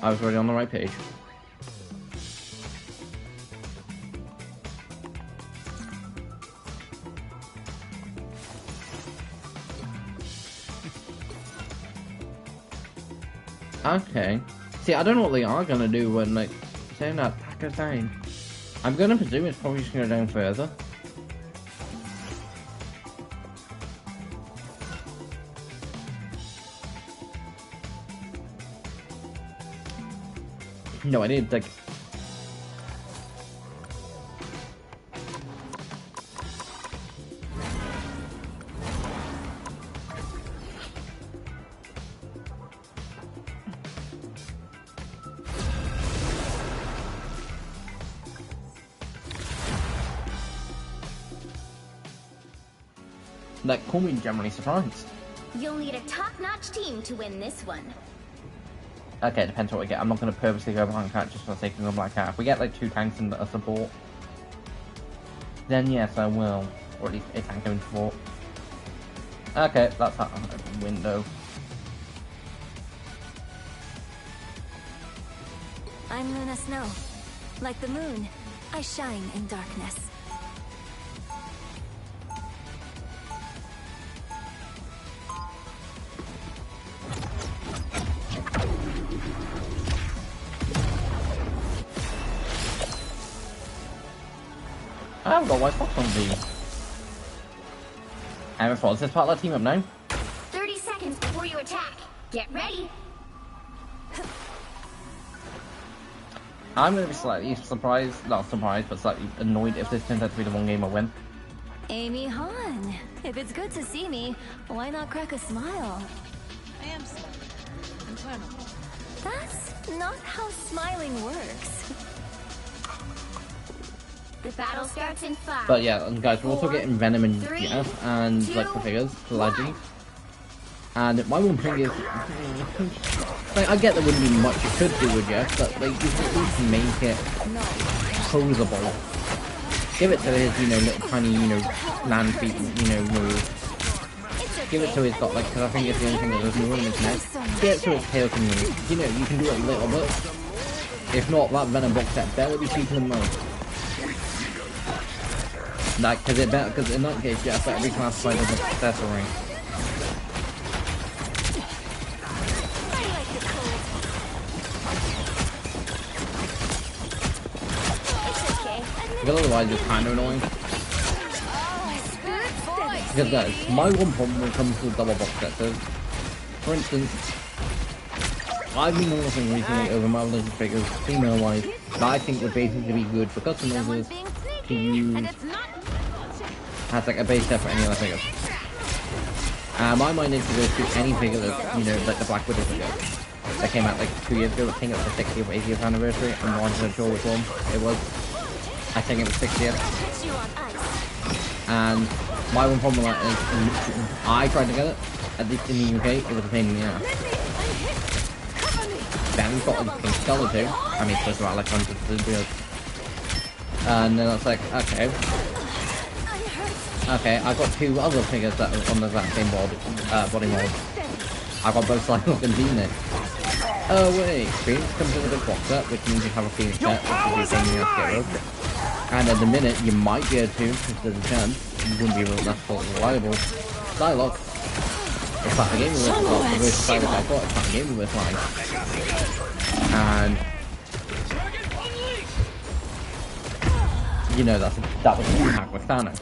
I was already on the right page. Okay. See, I don't know what they are gonna do when, like, saying that Packer down. I'm gonna presume it's probably just gonna go down further. No, I need, like... Like, call me generally surprised. You'll need a top-notch team to win this one. Okay, it depends what we get. I'm not going to purposely go Black Cat just for the sake of going Black Cat. If we get like 2 tanks and a support, then yes, I will. Or at least a tank and support. Okay, that's that window. I'm Luna Snow. Like the moon, I shine in darkness. I haven't got White Fox on the... I haven't thought, is this part of that team up now? 30 seconds before you attack. Get ready. I'm going to be slightly surprised, not surprised, but slightly annoyed if this turns out to be the one game I win. Amy Han, if it's good to see me, why not crack a smile? I am smiling. Internal. That's not how smiling works. The battle starts in 5. But yeah, and guys, we're also 4, getting Venom and 3, Jeff and 2, like the figures, the legends. And my one thing is, like, I get there wouldn't be much you could do with Jeff, but like, you can at least make it posable. Give it to his, you know, little tiny, you know, land feet, you know, move. Give it to his got like, because I think it's the only thing that doesn't move in his neck. Get it to his tail can move. You know, you can do it a little bit. If not, that Venom box set better be cheaper than most. Like, because in that case, Jeff better be classified as an accessory. Because otherwise it's kind of annoying. Because guys, my one problem when it comes to double box sets is, for instance, I've been noticing recently over Marvel Legends figures, female-wise, that I think would basically be good for customizers to use as like a base set for any other figures. My mind is to go to any figure that, you know, like the Black Widow figure that came out like 2 years ago. I think it was the 60th or 80th anniversary. I'm not 100% sure which one it was. I think it was 60th. And my one problem with that is, I tried to get it, at least in the UK, it was a pain in the ass. Then we've got a King Skull too. I mean, first of all, I like Hunter because... And then I was like, okay. Okay, I've got 2 other figures that are on the exact same body mold. I've got both Cyclops and Phoenix. Oh wait, Phoenix comes in with a box set, which means you have a Phoenix set, which is a pain in the ass to get rid of. And at the minute, you might be able to, if there's a chance, you wouldn't be necessarily reliable. Psylocke. It's not a game with the worst Psylocke I've got, it's not a game with flying. And... you know, that was an attack with Thanos.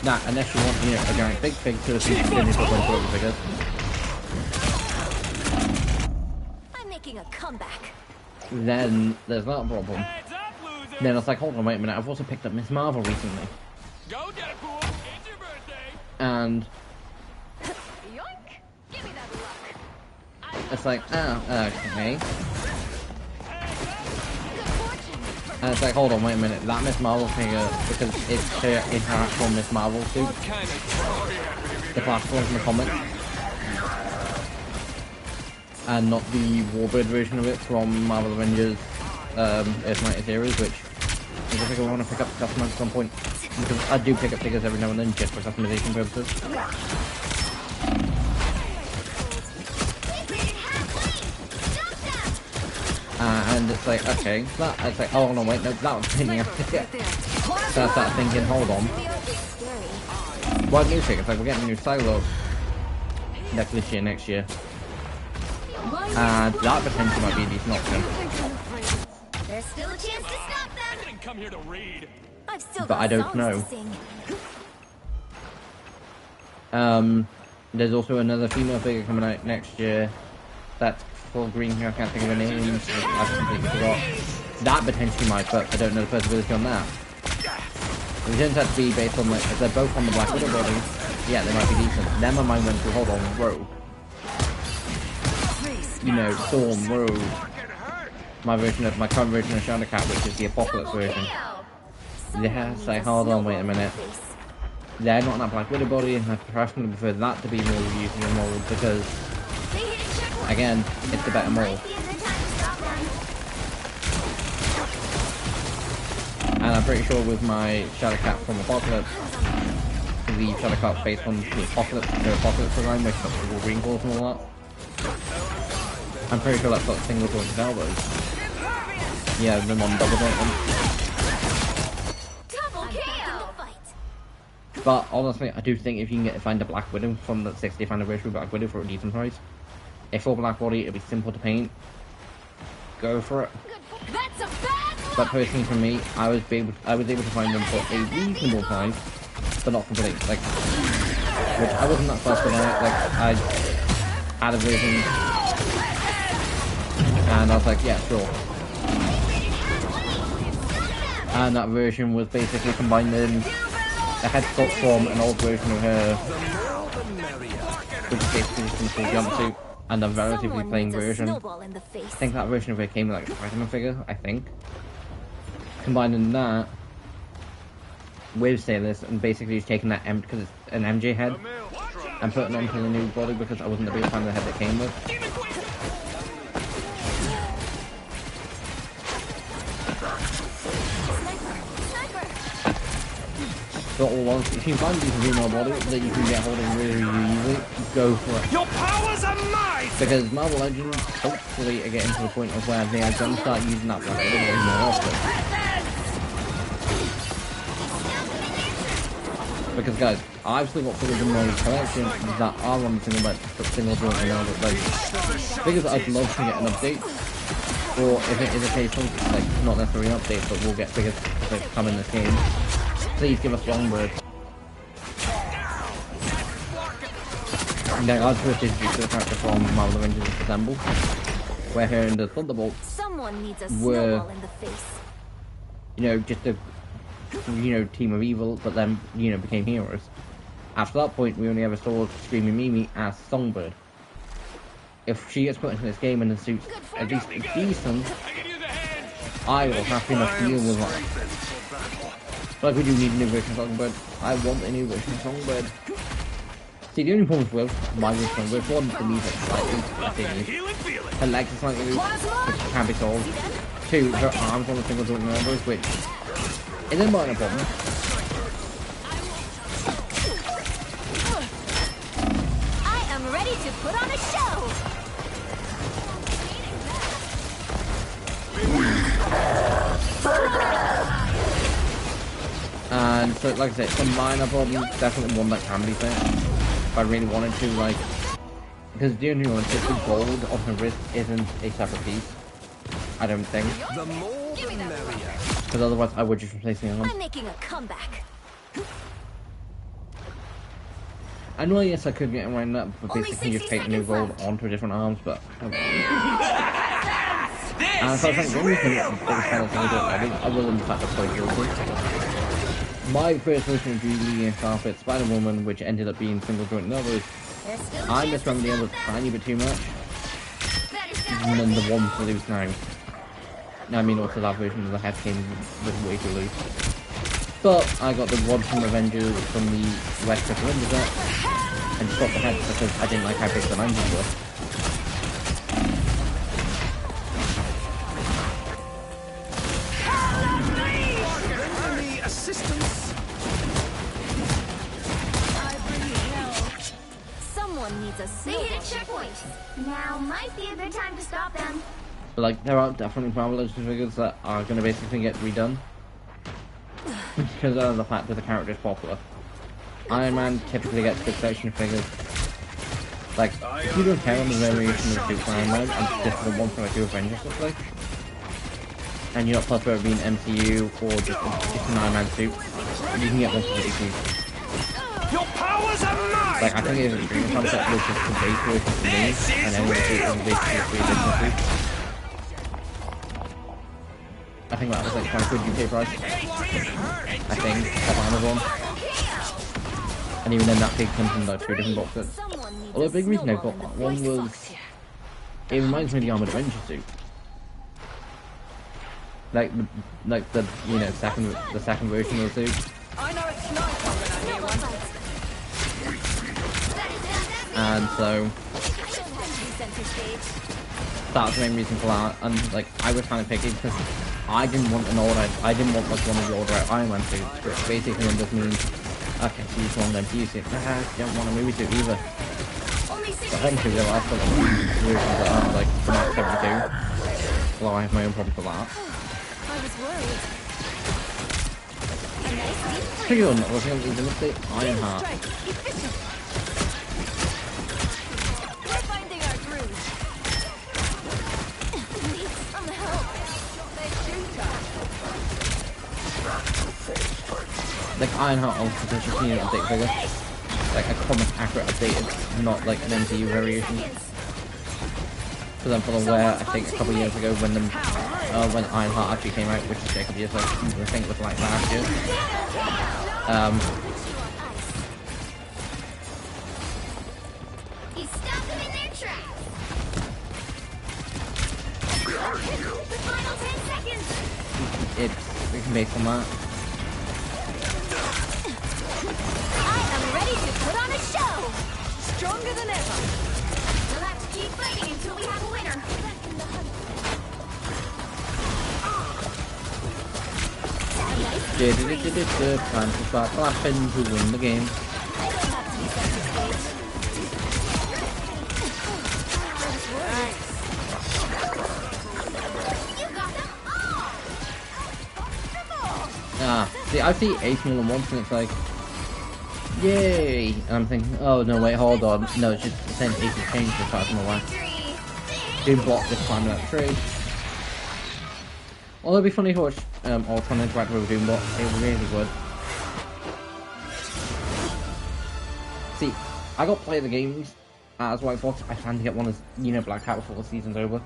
Now, unless you want, you know, a giant big fig to see if you can put figures. I'm making a comeback. Then there's that problem. Then I was like, hold on, wait a minute, I've also picked up Miss Marvel recently. Go, Deadpool! It's your birthday! And Yoink! Give me that luck. it's like, oh, okay. And it's like, hold on, wait a minute, that Miss Marvel figure, because it's her in her actual Miss Marvel suit, the classical from the comic, and not the Warbird version of it from Marvel Avengers Earth Knight series, which is a figure I want to pick up to customize at some point, because I do pick up figures every now and then just for customization purposes. it's like, okay, that, it's like, oh no, wait, no, that was thinking. So I started thinking, hold on. What new thing? It's like, we're getting a new silo next year. And that potentially might be a decent option. There's still a chance to stop them. I didn't come here to read. I've still But got I don't songs know. to sing. There's also another female figure coming out next year. That's full green hair. I can't think of her name. I've completely forgot. That potentially might, but I don't know the possibility on that. It turns out to be based on like, if they're both on the Black Widow body, yeah, they might be decent. Then my mind went to, hold on, Rogue. You know, Storm, Rogue. My current version of Shadowcat, which is the Apocalypse version. Yeah, say, hold on, wait a minute. They're not in that Black Widow body, and I personally prefer that to be more used in the mold because, again, it's the better mold. And I'm pretty sure with my Shadowcat from Apocalypse, the Shadowcat based on the Apocalypse design, which got the green balls and all that, I'm pretty sure that's got single joint elbows. Yeah, the non-double joint one. But honestly, I do think if you can find a Black Widow from the 60th anniversary Black Widow for a decent price, if all black body, it'll be simple to paint. Go for it. That's a bad But personally, for me, I was able to find them for a reasonable price, but not complete. Like, which I wasn't that fussed about. Like, I had a version, and I was like, yeah, sure. And that version was basically combining a head sculpt from an old version of her, which is basically just a full jumpsuit, and a relatively plain version. I think that version of her came with like a Spider-Man figure, I think. Combining that with Sailors and basically just taking that because it's an MJ head and putting it onto the new body because I wasn't a big fan of the head that came with. So all once, if you find a decent female body that you can get hold of really easily, go for it. Your powers are mine! Because Marvel Legends hopefully are getting to the point of where they are going to start using that Black Widow body more often. Because guys, I've still got figures in my collection that are on the single joint and all that, like, figures that I'd love to get an update, or if it is a case of, like, not necessarily an update, but we'll get figures that come in this game, please give us Songbird. And then I'll switch this to the character from Marvel Avengers Assemble, where her and the Thunderbolt Someone needs a were, snowball in the face. you know, just a team of evil, but then, became heroes. After that point, we only ever saw Screaming Mimi as Songbird. If she gets put into this game and the suit's at least decent, I will happy enough to deal with that. Like, we do need a new version of Songbird. I want a new version of Songbird. See, the only problem with my version of Songbird, one, the music slightly, her legs are slightly loose, which can be solved. Two, her arms on the single joint elbows, which is a minor problem. I am ready to put on a show. And so, like I said, it's a minor problem, definitely one that can be fixed. If I really wanted to, like, because the only one is the gold on her wrist isn't a separate piece. I don't think. The more the merrier. Because otherwise I would just replace the arms. I'm making a comeback. I know, yes, I could get around that, but basically just take the new gold onto different arms, but... And so I think the only thing that the biggest fan of I other than the fact that I played guilty, my first version of Jubilee and Carpet Spider-Woman, which ended up being single joint novels, I misremember the others a tiny bit too much, and then the one for loose now. I mean, also that version of the head came with way too loose. But I got the one from Avengers from the West Coast Avengers set, and swapped the head because I didn't like how big the lines were. Someone needs a They hit a snowball. checkpoint. Now might be a good time to stop them. But like, there are definitely Marvel Legends figures that are going to basically get redone because of the fact that the character is popular. Iron Man typically gets a good section of figures. Like, if you don't care on the variation of Super Iron Man, and just the 1.2 Avengers stuff, like, and you're not fussed about it being MCU or just an Iron Man suit, you can get one for pretty cheap. Your powers are mine! Like, I think if the dream concept was just the base version for me, and then the suit was basically a 3 additional suit. I think that was like quite a good UK price. I think, off Amazon. And even then that pig comes in like 2 different boxes. Although a big reason I got that one was, it reminds me of the Armored Avenger suit. Like the you know second version of the suit. I know it's nice when I hear one. And so that's the main reason for that. And like I was kind of picky because I didn't want I didn't want like one of the older Iron Man suits, which basically then just means okay, so use one of them to use it. You don't want a movie suit either. But eventually there are some versions that are like the Mark 72. Although I have my own problems with that. I was worried. A nice deep Pretty good, I was going to leave an update. Ironheart. efficient. We're finding our groove. Need some help. They shoot us. Like Ironheart also just need an update figure. Like a common accurate updated, not like an MCU variation. Because I'm fully aware, I think a couple of years ago when Ironheart actually came out, which is a couple of years ago, I think it was like last year. He stopped them in their tracks. The final 10 seconds. It's based on that. I am ready to put on a show. Stronger than ever. We'll have to keep fighting until we have a winner. Time to start clapping to win the game. I don't have to be center stage. You got them all. See, I see Ace more than once and it's like, yay! And I'm thinking, oh no, wait, hold on. No, it's just the same Ace has changed as far as I'm aware. Doom block this time that tree. Although it'd be funny to watch Ultron interact with Doombot, it really would. See, I got play the games as White Fox. I plan to get one as, you know, Black Hat before the season's over.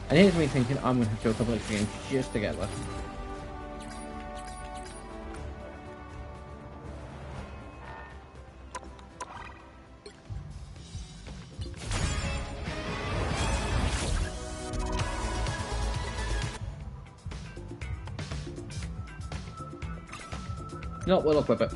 And here's me thinking I'm going to have to do a couple of games just to get there. No, we'll equip it.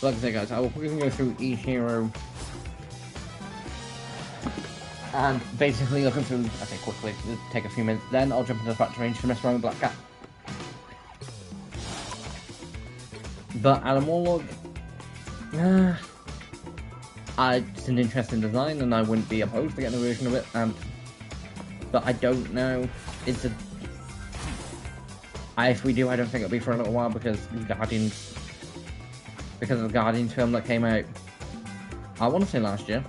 Like I said, guys, I will quickly go through each hero and basically looking through, I say quickly, it'll take a few minutes, then I'll jump into the factory range to mess around with Black Cat. But Adam Warlock, it's an interesting design and I wouldn't be opposed to getting a version of it, but I don't know, if we do, I don't think it'll be for a little while because of the Guardians film that came out, I want to say last year.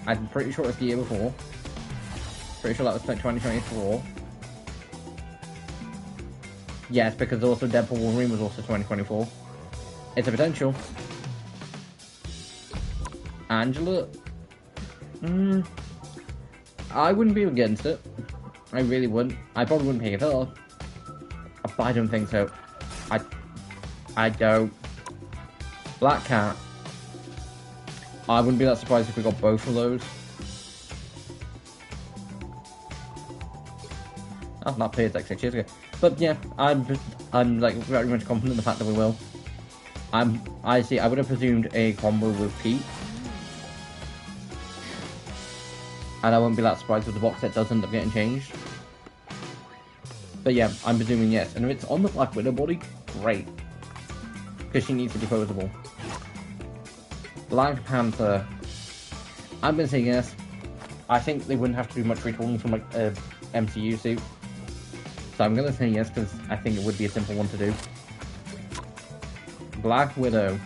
I'm pretty sure it's the year before. Pretty sure that was like 2024. Yes, because also Deadpool Wolverine was also 2024. It's a potential. Angela? I wouldn't be against it. I really wouldn't. I probably wouldn't pick it up. But I don't think so. I don't. Black Cat. I wouldn't be that surprised if we got both of those. Oh, that played like 6 years ago. But yeah, I'm like very much confident in the fact that we will. I would have presumed a combo with Pete. And I won't be that surprised if the box set does end up getting changed. But yeah, I'm presuming yes. And if it's on the Black Widow body, great. Because she needs to be posable. Black Panther, I'm going to say yes. I think they wouldn't have to do much retooling from like a MCU suit. So I'm going to say yes because I think it would be a simple one to do. Black Widow.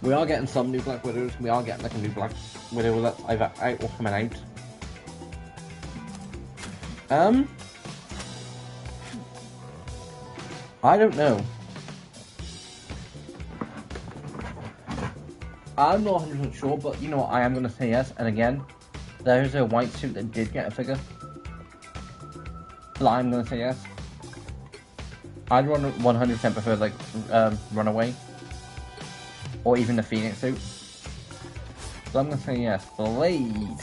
We are getting some new Black Widows. We are getting like a new Black Widow that's either out or coming out. I don't know. I'm not 100% sure, but you know what, I am going to say yes. And again, there's a white suit that did get a figure. But I'm going to say yes. I'd 100% prefer like Runaway. Or even the Phoenix suit. So I'm going to say yes. Blade.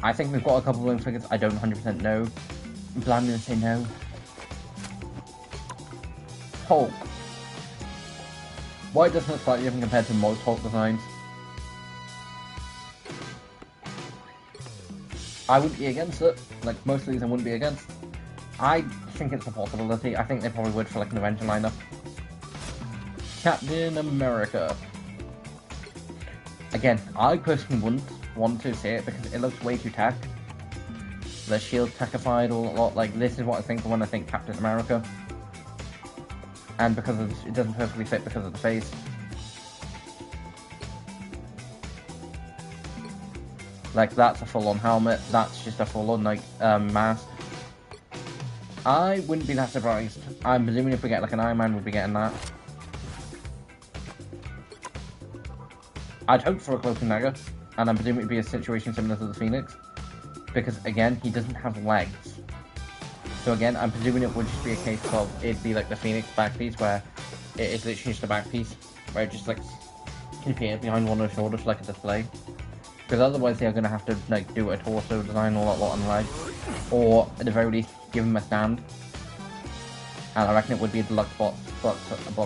I think we've got a couple of Blade figures. I don't 100% know. But I'm going to say no. Hulk. Why doesn't it slightly different compared to most Hulk designs? I wouldn't be against it. Like, most of these I wouldn't be against. I think it's a possibility. I think they probably would for like an Avenger lineup. Captain America. Again, I personally wouldn't want to see it because it looks way too tack. The shield tackified all a lot. Like, this is what I think when I think Captain America. And because of, it doesn't perfectly fit because of the face. Like, that's a full-on helmet, that's just a full-on, like, mask. I wouldn't be that surprised. I'm presuming if we get, like, an Iron Man, we'll be getting that. I'd hope for a Cloak and Dagger, and I'm presuming it'd be a situation similar to the Phoenix. Because, again, he doesn't have legs. So again, I'm presuming it would just be a case of it'd be like the Phoenix back piece where it is literally just a back piece where it just like can appear behind one of the shoulders like a display. Because otherwise they're gonna have to like do a torso design or that lot on the legs, or at the very least give him a stand. And I reckon it would be a deluxe box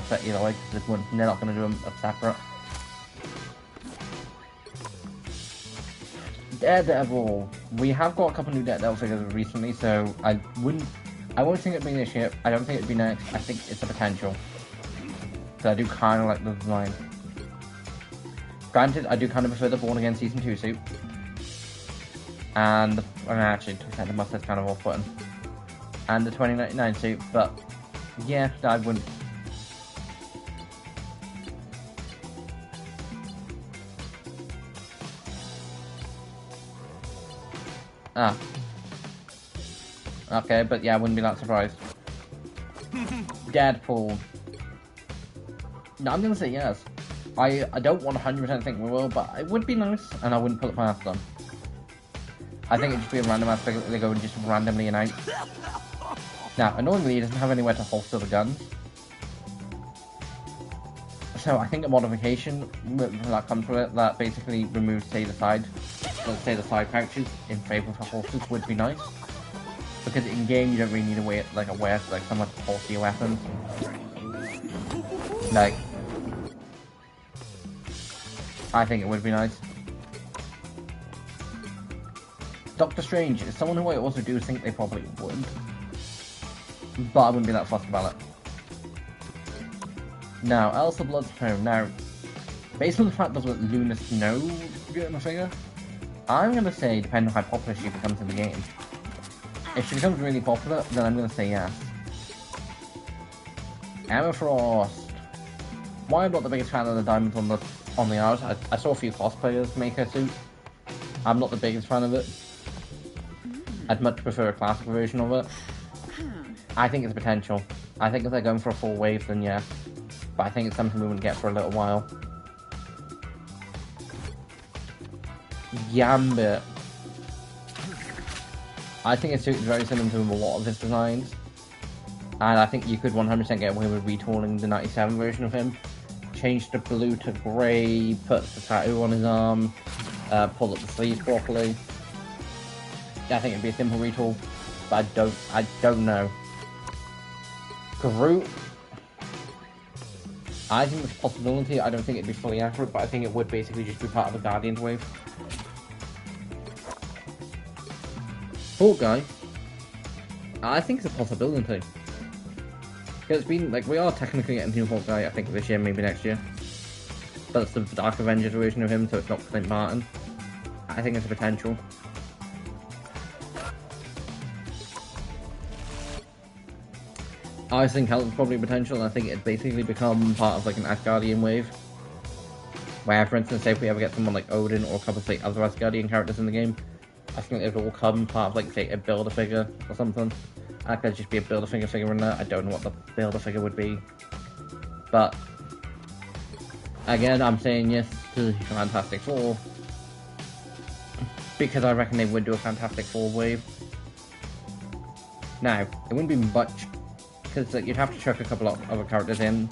set either way because they're not gonna do them separate. Daredevil. We have got a couple new Daredevil figures recently, so I won't think it'd be this year. I don't think it'd be next. I think it's a potential. So I do kind of like the design. Granted, I do kind of prefer the Born Again Season 2 suit. And, actually, the mustard's kind of off-putting. And the 2099 suit, but, yeah, I wouldn't. Ah. Okay, but yeah, I wouldn't be that surprised. Deadpool. No, I'm gonna say yes. I don't 100% think we will, but it would be nice, and I wouldn't put it past them. I think it'd just be a random aspect that they go and just randomly announce. Now, annoyingly, he doesn't have anywhere to holster the guns. So I think a modification that comes with it that basically removes, say, the side pouches in favour of holsters would be nice. Because in game you don't really need to wear like someone to holster your weapons. Like, I think it would be nice. Doctor Strange is someone who I also do think they probably would. But I wouldn't be that fussed about it. Now, Elsa Bloodstone. Now, based on the fact that Luna Snow getting a figure, I'm going to say, depending on how popular she becomes in the game. If she becomes really popular, then I'm going to say yes. Emma Frost. Why I'm not the biggest fan of the diamonds on the arms. I saw a few cosplayers make her suit. I'm not the biggest fan of it. I'd much prefer a classic version of it. I think it's potential. I think if they're going for a full wave, then yeah. But I think it's something we wouldn't get for a little while. Gambit. I think his suit is very similar to a lot of his designs. And I think you could 100% get away with retooling the 97 version of him. Change the blue to grey, put the tattoo on his arm, pull up the sleeves properly. I think it'd be a simple retool, but I don't know. Groot. I think there's a possibility. I don't think it'd be fully accurate, but I think it would basically just be part of the Guardians wave. Hawkeye, I think it's a possibility. Because it's been, like, we are technically getting new Hawkeye, I think this year, maybe next year. But it's the Dark Avengers version of him, so it's not Clint Barton. I think it's a potential. I think Helm's probably potential, and I think it'd basically become part of like an Asgardian wave. Where, for instance, say if we ever get someone like Odin or a couple of say other Asgardian characters in the game, I think it would all come part of like say a Build-A-Figure or something. I could just be a Build-A-Figure figure in there. I don't know what the Build-A-Figure would be. But again, I'm saying yes to Fantastic Four. Because I reckon they would do a Fantastic Four wave. Now, it wouldn't be much, because you'd have to chuck a couple of other characters in,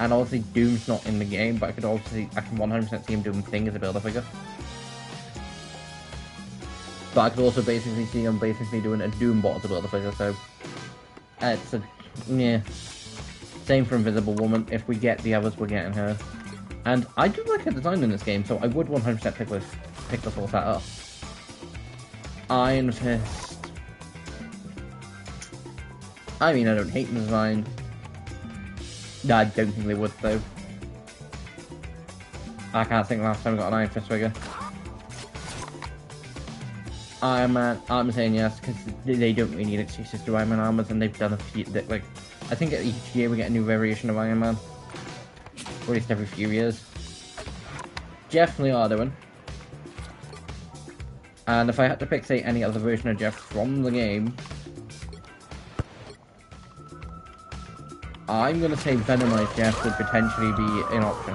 and obviously Doom's not in the game, but I can 100% see him doing Thing as a Build-A-Figure. But I could also basically see him doing a Doombot as a Build-A-Figure, so it's a, yeah. Same for Invisible Woman. If we get the others, we're getting her. And I do like her design in this game, so I would 100% pick the full set up. Iron Fist. I mean, I don't hate the design. No, I don't think they would, though. I can't think last time I got an Iron Fist figure. Iron Man, I'm saying yes, because they don't really need excuses to Iron Man armors, and they've done a few, like, I think each year we get a new variation of Iron Man. Or at least every few years. Definitely are doing. And if I had to pick, say, any other version of Jeff from the game, I'm going to say Venomized Jeff would potentially be an option.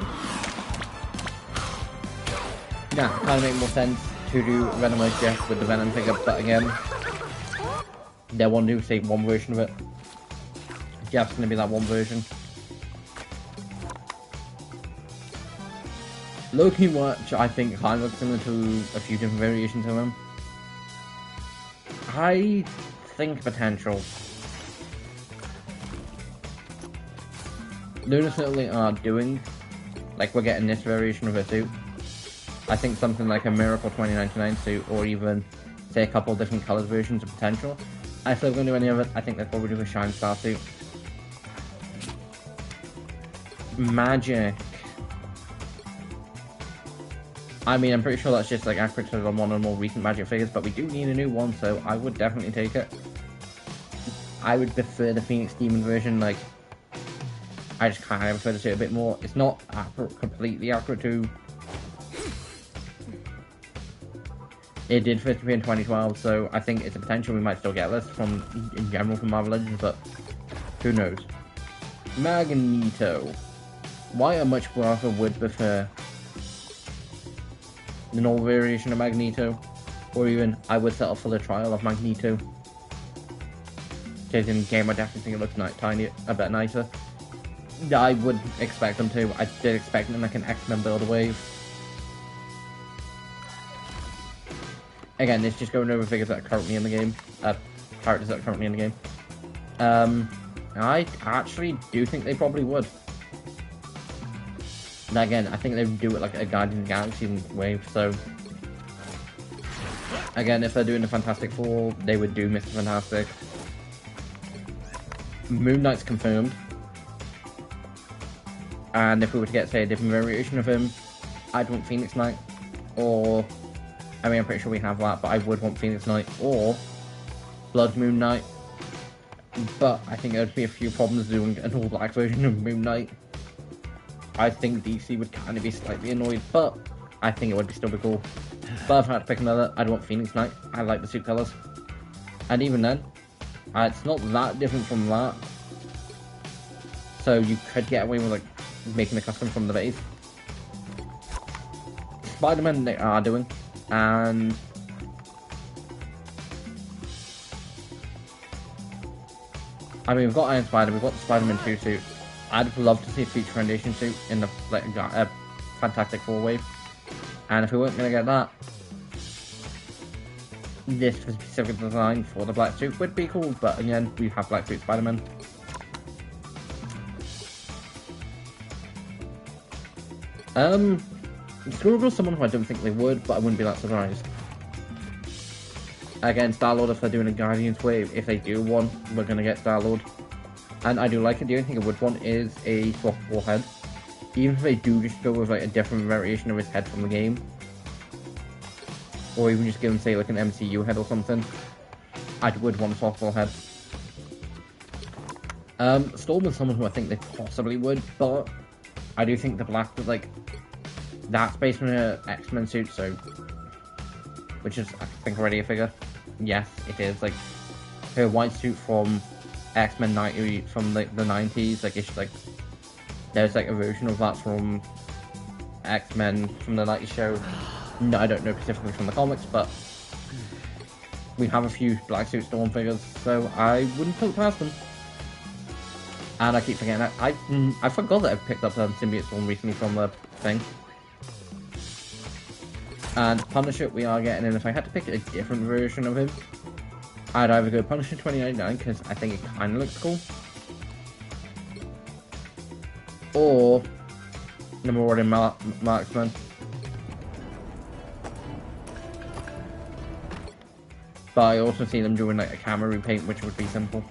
Now, it kind of make more sense to do Venomized Jeff with the Venom figure, but again, they want to do, say, one version of it. Jeff's going to be that one version. Loki Watch, I think, kind of looks similar to a few different variations of him. I think potential. Luna certainly are doing, like, we're getting this variation of her suit. I think something like a Miracle 2099 suit, or even, say, a couple of different colours versions of potential. If they're going to do any of it, I think they'll probably do a Shine Star suit. Magic. I mean, I'm pretty sure that's just like accurate to one of the more recent Magic figures, but we do need a new one, so I would definitely take it. I would prefer the Phoenix Demon version, like, I just kind of prefer to see it a bit more. It's not completely accurate to... It did first appear in 2012, so I think it's a potential we might still get this from, in general, from Marvel Legends, but who knows. Magneto. Why I much rather would prefer the normal variation of Magneto, or even I would settle for the trial of Magneto. Because in the game I definitely think it looks a bit nicer. I would expect them to. I did expect them like an X-Men Build-A-Wave. Again, it's just going over figures that are currently in the game. Characters that are currently in the game. I actually do think they probably would. And again, I think they would do it like a Guardians of the Galaxy wave, so... Again, if they're doing the Fantastic Four, they would do Mr. Fantastic. Moon Knight's confirmed. And if we were to get, say, a different variation of him, I'd want Phoenix Knight. Or... I mean, I'm pretty sure we have that, but I would want Phoenix Knight. Or... Blood Moon Knight. But I think there'd be a few problems doing an all-black version of Moon Knight. I think DC would kind of be slightly annoyed, but I think it would still be cool. But if I had to pick another, I'd want Phoenix Knight. I like the suit colours. And even then, it's not that different from that. So you could get away with like making a custom from the base. Spider-Man they are doing, and I mean, we've got Iron Spider, we've got the Spider-Man 2 suit. I'd love to see a Future Foundation suit in the like, Fantastic Four wave. And if we weren't going to get that, this specific design for the black suit would be cool, but again, we have black suit Spider-Man. Screwball's someone who I don't think they would, but I wouldn't be that surprised. Again, Star-Lord, if they're doing a Guardians wave, if they do one, we're going to get Star-Lord. And I do like it. The only thing I would want is a softball head. Even if they do just go with like a different variation of his head from the game. Or even just give him, say, like an MCU head or something. I would want a softball head. Storm is someone who I think they possibly would, but I do think the black, like, that's based on her X-Men suit, so, which is, I think, already a figure. Yes, it is. Like, her white suit from X-Men 90, from the 90s, like, it's like, there's like a version of that from X-Men from the 90s show. No, I don't know specifically from the comics, but we have a few Black Suit Storm figures, so I wouldn't put it past them. And I keep forgetting that. I forgot that I picked up Symbiote Storm recently from the thing. And Punisher we are getting, and if I had to pick a different version of him, I'd either go Punisher 2099, because I think it kind of looks cool. Or Marauding Marksman. But I also see them doing like a camera repaint, which would be simple.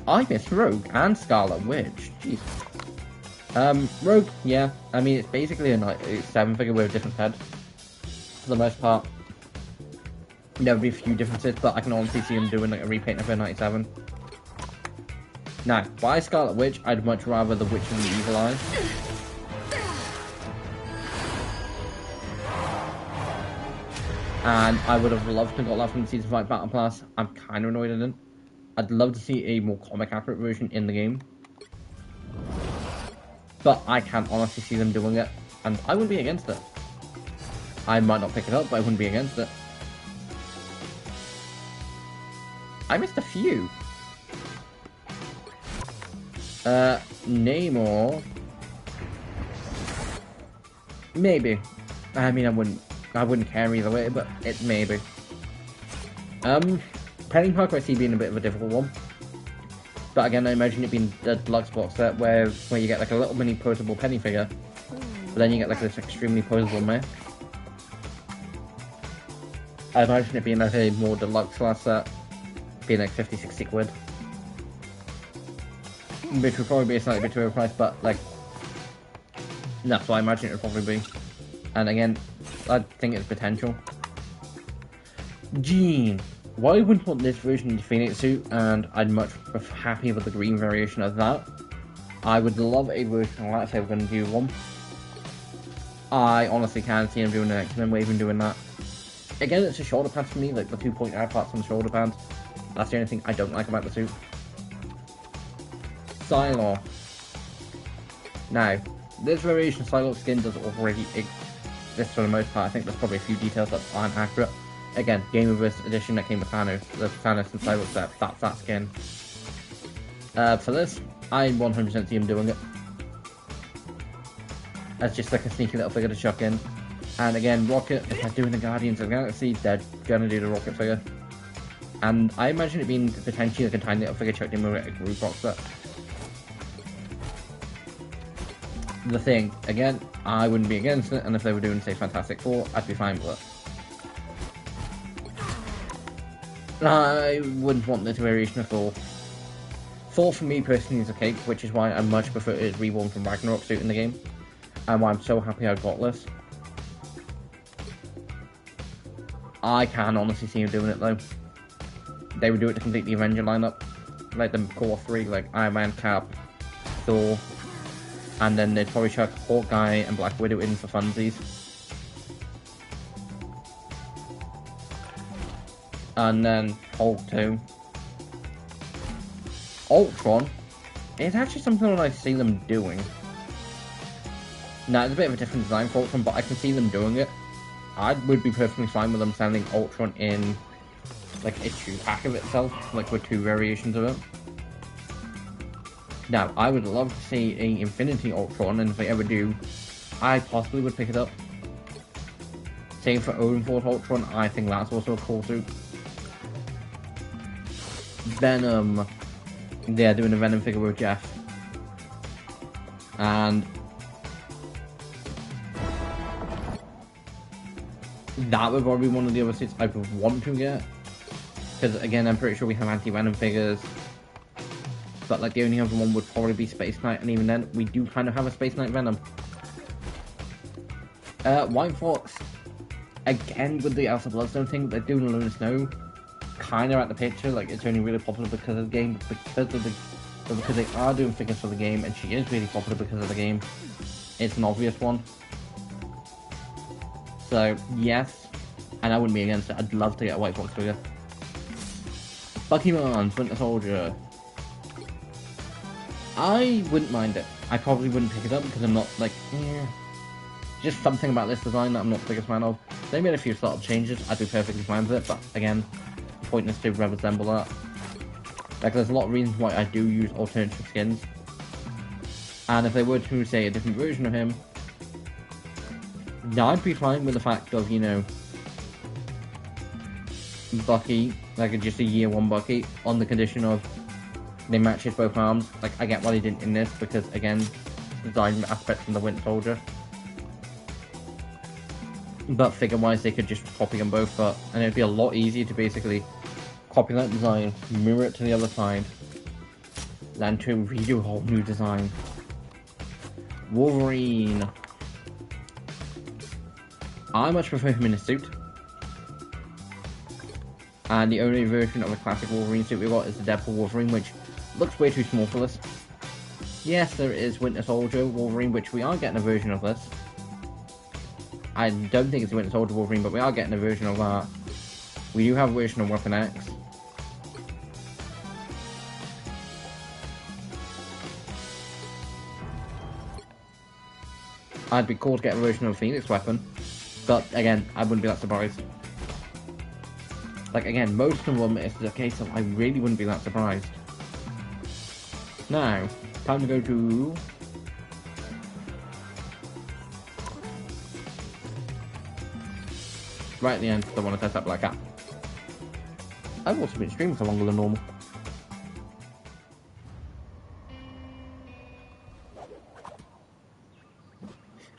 I miss Rogue and Scarlet Witch. Jeez. Rogue, yeah. I mean, it's basically a 7-figure with a different head. For the most part. There would be a few differences, but I can honestly see them doing like a repaint of her 97. Now, by Scarlet Witch, I'd much rather the Witch and the Evil Eye. And I would have loved to have got that from the Season 5 Battle Pass. I'm kind of annoyed I didn't. I'd love to see a more comic accurate version in the game. But I can't honestly see them doing it. And I wouldn't be against it. I might not pick it up, but I wouldn't be against it. I missed a few. Namor. Maybe. I mean, I wouldn't care either way, but it maybe. Penny Parker I see being a bit of a difficult one. But again, I imagine it being the deluxe box set where you get like a little mini posable Penny figure, but then you get like this extremely posable mech. I imagine it being like a more deluxe class set, being like 50-60 quid. Which would probably be a slightly bit overpriced, but like, that's what I imagine it would probably be. And again, I think it's potential. Jean. Why wouldn't want this version of the Phoenix suit, and I'd much prefer happy with the green variation of that. I would love a version of that if they were going to do one. I honestly can't see them doing an X-Men wave and doing that. Again, it's the shoulder pads for me, like the 2-point parts on the shoulder pads. That's the only thing I don't like about the suit. Psylocke. Now, this variation of Psylocke skin does already exist for the most part. I think there's probably a few details that aren't accurate. Again, Gameverse edition that came with Thanos, the Thanos and Psylocke set, that's that skin. For this, I 100% see him doing it. As just like a sneaky little figure to chuck in. And again, Rocket, if they're doing the Guardians of the Galaxy, they're gonna do the Rocket figure. And I imagine it being potentially like a tiny little figure chucked in with a group box set. The Thing, again, I wouldn't be against it, and if they were doing, say, Fantastic Four, I'd be fine with it. I wouldn't want this variation of Thor. Thor, for me personally, is a cake, which is why I much prefer his reborn from Ragnarok suit in the game, and why I'm so happy I got this. I can honestly see him doing it, though. They would do it to complete the Avenger lineup, like the core 3, like Iron Man, Cap, Thor, and then they'd probably chuck Hawkeye and Black Widow in for funsies. And then Hulk 2. Ultron is actually something that I see them doing. Now, it's a bit of a different design for Ultron, but I can see them doing it. I would be perfectly fine with them sending Ultron in like a 2-pack of itself, like with 2 variations of it. Now, I would love to see a Infinity Ultron, and if they ever do, I possibly would pick it up. Same for Odin Force Ultron, I think that's also a cool suit. Venom. They're doing a Venom figure with Jeff. And that would probably be one of the other suits I would want to get. Because, again, I'm pretty sure we have Anti-Venom figures. But, like, the only other one would probably be Space Knight, and even then, we do kind of have a Space Knight Venom. White Fox, again, with the Elsa Bloodstone thing, they're doing Luna Snow kind of at the picture. Like, it's only really popular because of the game, because they are doing figures for the game, and she is really popular because of the game. It's an obvious one. So, yes, and I wouldn't be against it. I'd love to get a White Fox figure. Bucky Barnes, Winter Soldier. I wouldn't mind it. I probably wouldn't pick it up because I'm not, like, just something about this design that I'm not the biggest fan of. They made a few subtle changes, I'd be perfectly fine with it, but again, pointless to resemble that. Like, there's a lot of reasons why I do use alternative skins. And if they were to say a different version of him, I'd be fine with the fact of, you know, Bucky, like just a year one Bucky, on the condition of they match his both arms. Like, I get why they didn't in this, because again, design aspects from the Winter Soldier. But figure-wise, they could just copy them both, and it'd be a lot easier to basically copy that design, mirror it to the other side, than to redo a whole new design. Wolverine. I much prefer him in a suit. And the only version of a classic Wolverine suit we got is the Deadpool Wolverine, which looks way too small for this. Yes, there is Winter Soldier Wolverine, which we are getting a version of this. I don't think it's Winter Soldier Wolverine, but we are getting a version of that. We do have a version of Weapon X. I'd be cool to get a version of Phoenix Weapon, but again, I wouldn't be that surprised. Like, again, most of them, it's a case of I really wouldn't be that surprised. Now, time to go to... right at the end, I want to test out Black Cat. I've also been streaming for longer than normal.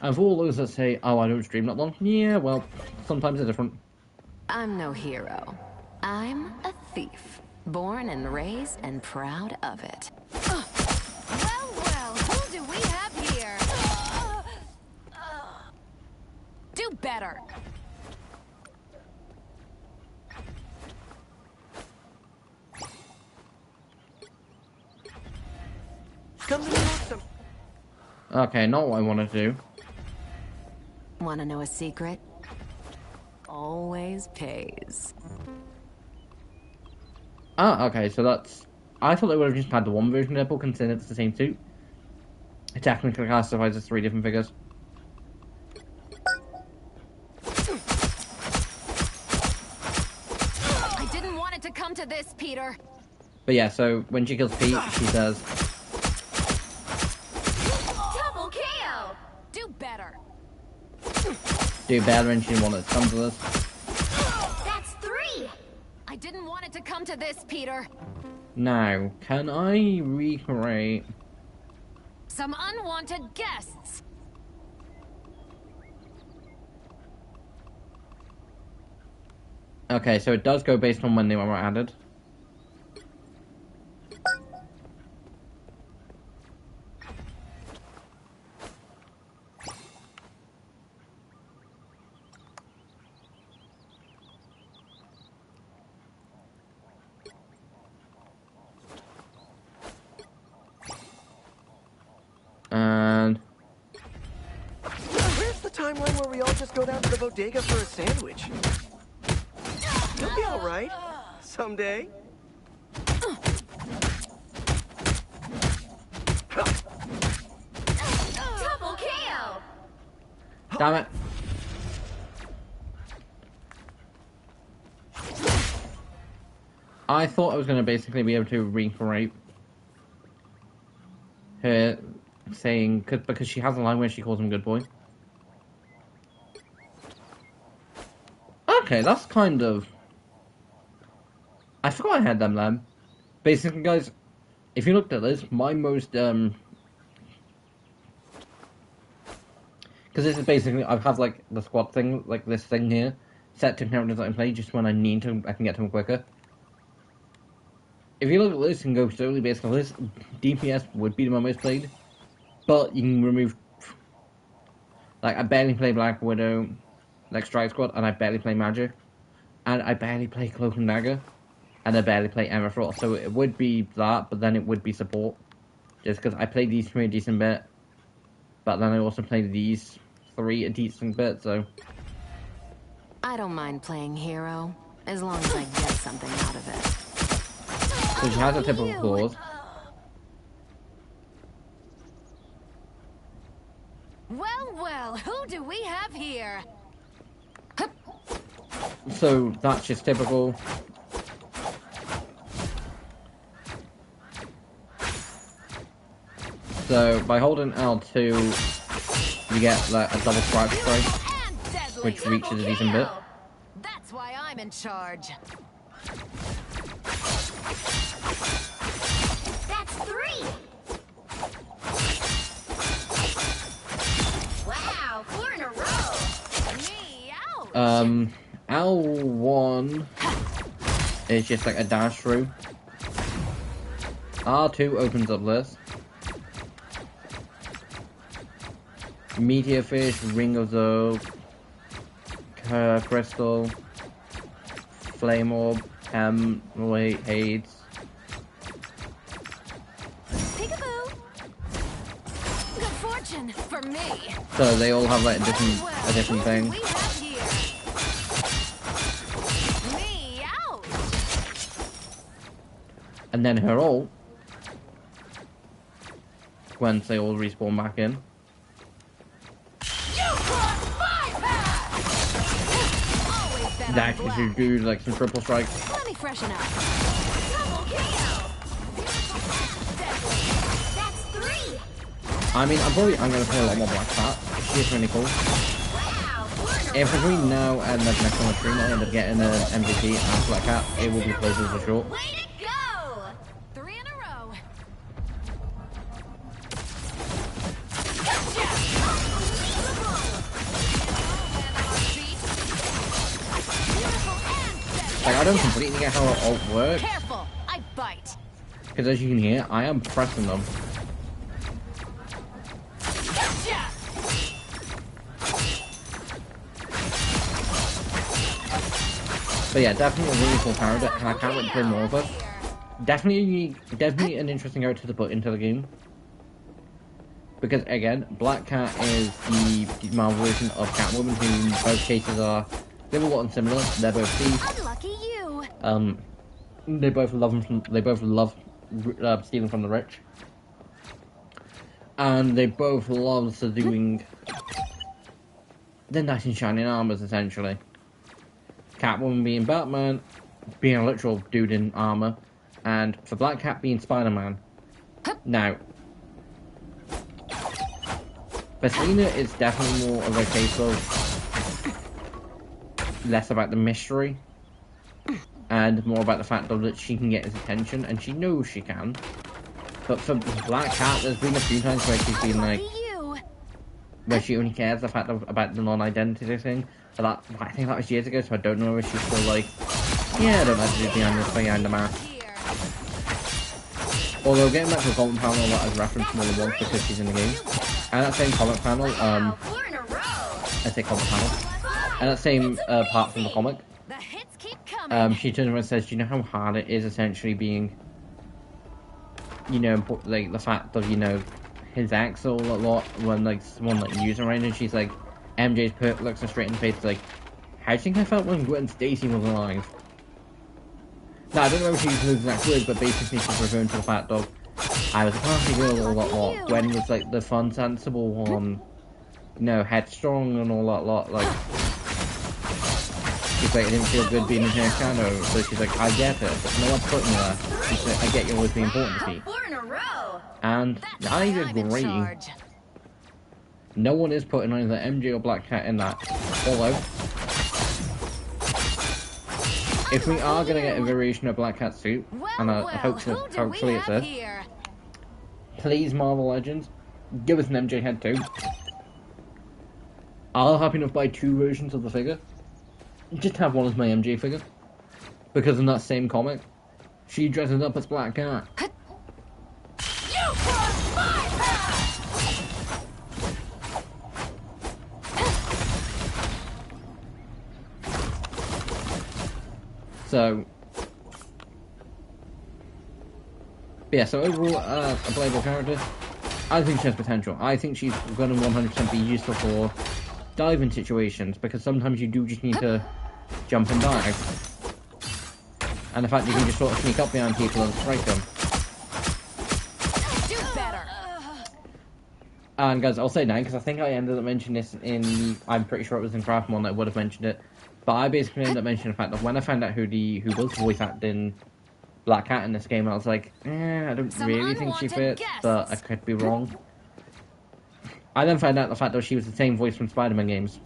And for all those that say, oh, I don't stream that long, yeah, well, sometimes they're different. I'm no hero. I'm a thief. Born and raised and proud of it. Well, who do we have here? Do better. Come to me with some. Okay, not what I want to do. Want to know a secret? Always pays. Ah, okay, so that's... I thought they would have just had the one version of Deadpool, considering it's the same suit. It technically classifies as 3 different figures. I didn't want it to come to this, Peter. But yeah, so when she kills Pete, she says... Double KO! Do better. do better and she didn't want it to come to this. That's 3! I didn't want it to come to this, Peter. Now, can I recreate... Some unwanted guests. Okay, so it does go based on when they were added. And... Where's the timeline where we all just go down to the bodega for a sandwich? You'll be alright. Someday. Double KO! damn it. I thought I was going to basically be able to recreate her saying, because she has a line where she calls him good boy. Okay, that's kind of... I forgot I had them then. Basically, guys, if you looked at this, my most, because this is basically, I've had, like, the squad thing, like, this thing here, set to characters that I play just when I need to, I can get to them quicker. If you look at this and go solely based on this, DPS would be the most played, but you can remove. Like, I barely play Black Widow, like Strike Squad, and I barely play Magic, and I barely play Cloak and Dagger, and I barely play Emma Frost. So it would be that, but then it would be support, just because I play these three a decent bit, but then I also play these three a decent bit. So I don't mind playing hero, as long as I get something out of it. so she has a typical clause. Well, well, who do we have here? So that's just typical. So by holding L2, you get like a double strike, which reaches a decent bit. That's why I'm in charge. That's 3! Wow, 4 in a row! Me out. L1 is just like a dash through. R2 opens up this. Meteor Fish, Ring of Zoe, Crystal, Flame Orb, Hades. Peekaboo. Good fortune for me. So they all have like a different Who thing. do we have here? Me out. And then her ult, when they all respawn back in. That gives you do like some triple strikes. Let me freshen up. Double KO! That's 3! I mean, I'm gonna play a lot more Black Cat. She's really cool. Wow, 4 in a If row! between now and the next one stream, I end up getting an MVP and Black Cat, it will be closer to short. Way to go! 3 in a row. Like, I don't completely get how her ult works, Careful, I bite. because as you can hear, I am pressing them. But yeah, definitely a really cool character, and I can't wait to play more of her. Definitely an interesting character to put into the game. Because again, Black Cat is the Marvel version of Catwoman, who in both cases are they were what similar. They're both thieves. Unlucky you. They both love stealing from the rich, and they both love subduing the knight in shining armors, essentially. Catwoman being Batman, being a literal dude in armor, and for Black Cat being Spider-Man. Now, for Selena, it's definitely more of a case of less about the mystery and more about the fact that she can get his attention, and she knows she can. But for Black Cat, there's been a few times where she's been like, where she only cares about the non-identity thing. But I think that was years ago, so I don't know if she's still like, yeah, I don't like to do behind the mask. Although getting back to the comment panel that I've referenced more than once because she's in the game, and that same comment panel, Wow, 4 in a row! I say comment panel, and that same part from the comic, The hits keep coming. she turns around and says, do you know how hard it is essentially being, you know, like the fact of, you know, his ex a lot when like someone like news around, and she's like, MJ's looks her straight in the face like, how do you think I felt when Gwen Stacy was alive? Now, I don't know if she uses those exact words, but basically she's referring to the fact of, I was a party girl a lot. Gwen was like the fun, sensible one, you know, headstrong and all that lot, like, she's like, I didn't feel good being in her shadow, so she's like, I get it, but no one's putting you there. She's like, I get you always being important to me. 4 in a row! And That's I why I'm in agree. charge. No one is putting either MJ or Black Cat in that. Although, if we are gonna get a variation of Black Cat suit, and I hopefully it's this, here? please Marvel Legends, give us an MJ head too. I'll happy enough buy 2 versions of the figure. just have one as my MJ figure. Because in that same comic, she dresses up as Black Cat. You crossed my path! So, yeah, so overall, a playable character, I think she has potential. I think she's going to 100% be useful for diving situations, because sometimes you do just need to jump and dive. And the fact you can just sort of sneak up behind people and strike them. Do better. And guys, I'll say now, because I think I ended up mentioning this I'm pretty sure it was in Craftmon that I would have mentioned it. But I basically ended up mentioning the fact that when I found out who was voice acting Black Cat in this game, I was like, I don't really think she fits, but I could be wrong. I then found out the fact that she was the same voice from Spider-Man games.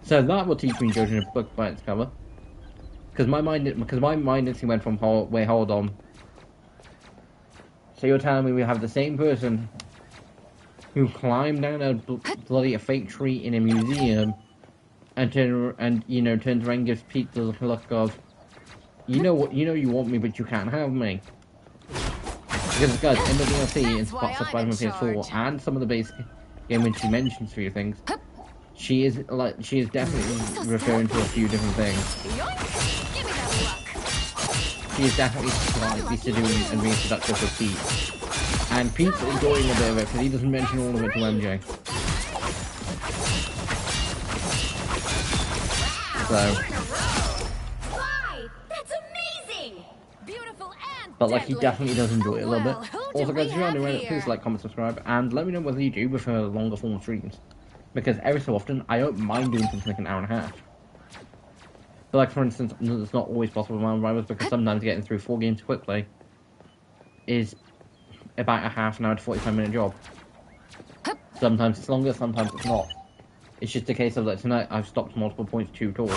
So that will teach me judging a book by its cover. Because my mind instantly went from, wait, hold on. So you're telling me we have the same person who climbed down a bloody fake tree in a museum and turns around and gives Pete the look of, you know you want me, but you can't have me. Because guys, in the DLC, in Spider-Man PS4, and some of the base game when she mentions a few things, she is definitely referring to a few different things. She is definitely slightly seducing and being seductive with Pete. And Pete's enjoying a bit of it because he doesn't mention all of it to MJ. So. That's amazing! Beautiful and But like he deadly. definitely does enjoy it a little bit. Who do Also guys, we if you're on the have Reddit, please here? like, comment, subscribe, and let me know whether you do prefer longer form streams. Because every so often, I don't mind doing something like an hour and a half. But like for instance, it's not always possible with my rivals because sometimes getting through 4 games quickly is about a half an hour to 45-minute job. Sometimes it's longer, sometimes it's not. It's just a case of like tonight I've stopped multiple points to talk.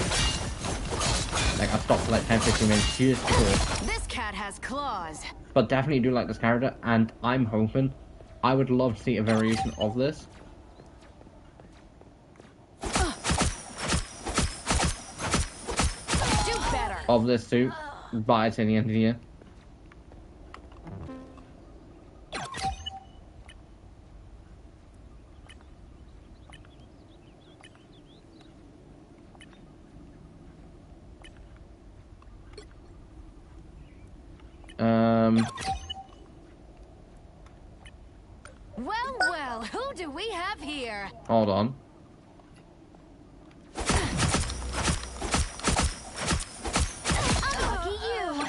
Like I've stopped for like 10-15 minutes just to talk. This cat has claws. But definitely do like this character, and I'm hoping, I would love to see a variation of this. Do better. Of this suit by the end of the year. Well, who do we have here? Hold on. Lucky you.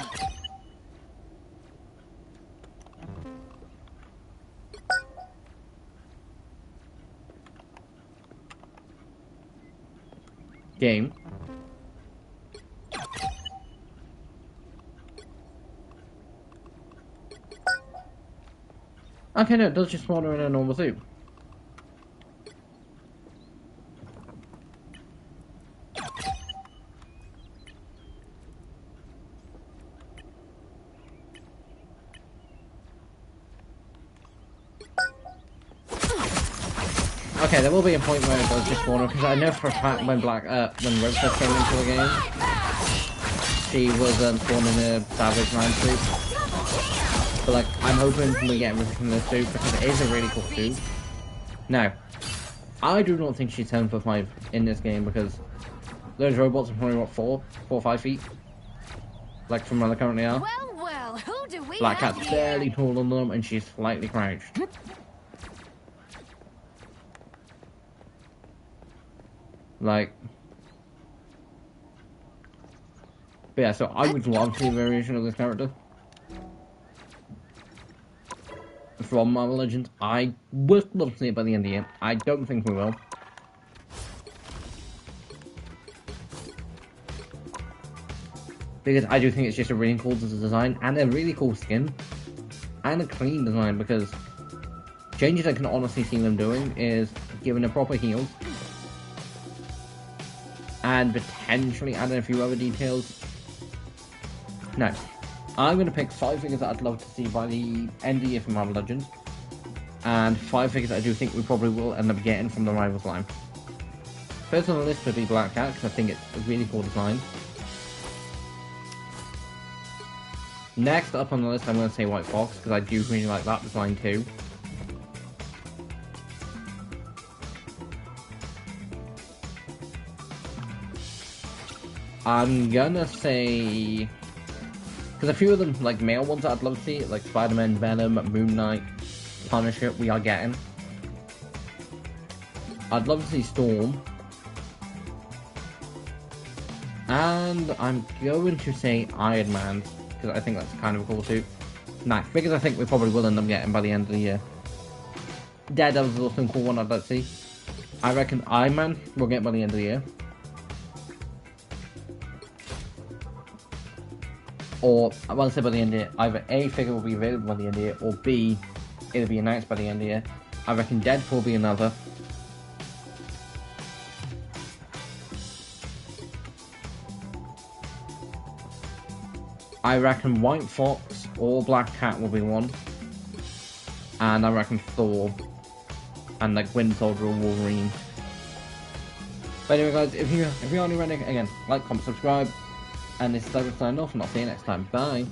Game. Okay, no, it does just spawn her in a normal suit. Okay, there will be a point where it does just spawn her, because I know for a fact when Rose first came into the game, she was spawned in a Savage Man suit. But like, I'm hoping we get everything from this suit because it is a really cool suit. Now, I do not think she's 7 foot 5 in this game because those robots are probably what 4 or 5 feet, like from where they currently are. Well, who do we Black have Cat's here? barely taller than them and she's slightly crouched. Like, but yeah, so I would love to see a variation of this character from Marvel Legends. I would love to see it by the end of the year. I don't think we will. Because I do think it's just a really cool design and a really cool skin. And a clean design, because changes I can honestly see them doing is giving her proper heals. And potentially adding a few other details. Now, I'm going to pick 5 figures that I'd love to see by the end of the year from Marvel Legends. And 5 figures that I do think we probably will end up getting from the Rivals line. First on the list would be Black Cat, because I think it's a really cool design. Next up on the list, I'm going to say White Fox, because I do really like that design too. I'm gonna say... because a few of them, like male ones that I'd love to see, like Spider-Man, Venom, Moon Knight, Punisher, we are getting. I'd love to see Storm. And I'm going to say Iron Man, because I think that's kind of a cool suit. Nah, figures I think we probably will end up getting by the end of the year. Daredevil is also a cool one I'd like to see. I reckon Iron Man we'll get by the end of the year. Or, I want to say by the end of the year, either A, figure will be available by the end of the year, or B, it'll be announced by the end of the year. I reckon Deadpool will be another. I reckon White Fox or Black Cat will be one. And I reckon Thor and like Winter Soldier or Wolverine. But anyway guys, if you're only running, again, like, comment, subscribe. And this is Douglas signing off, and I'll see you next time. Bye.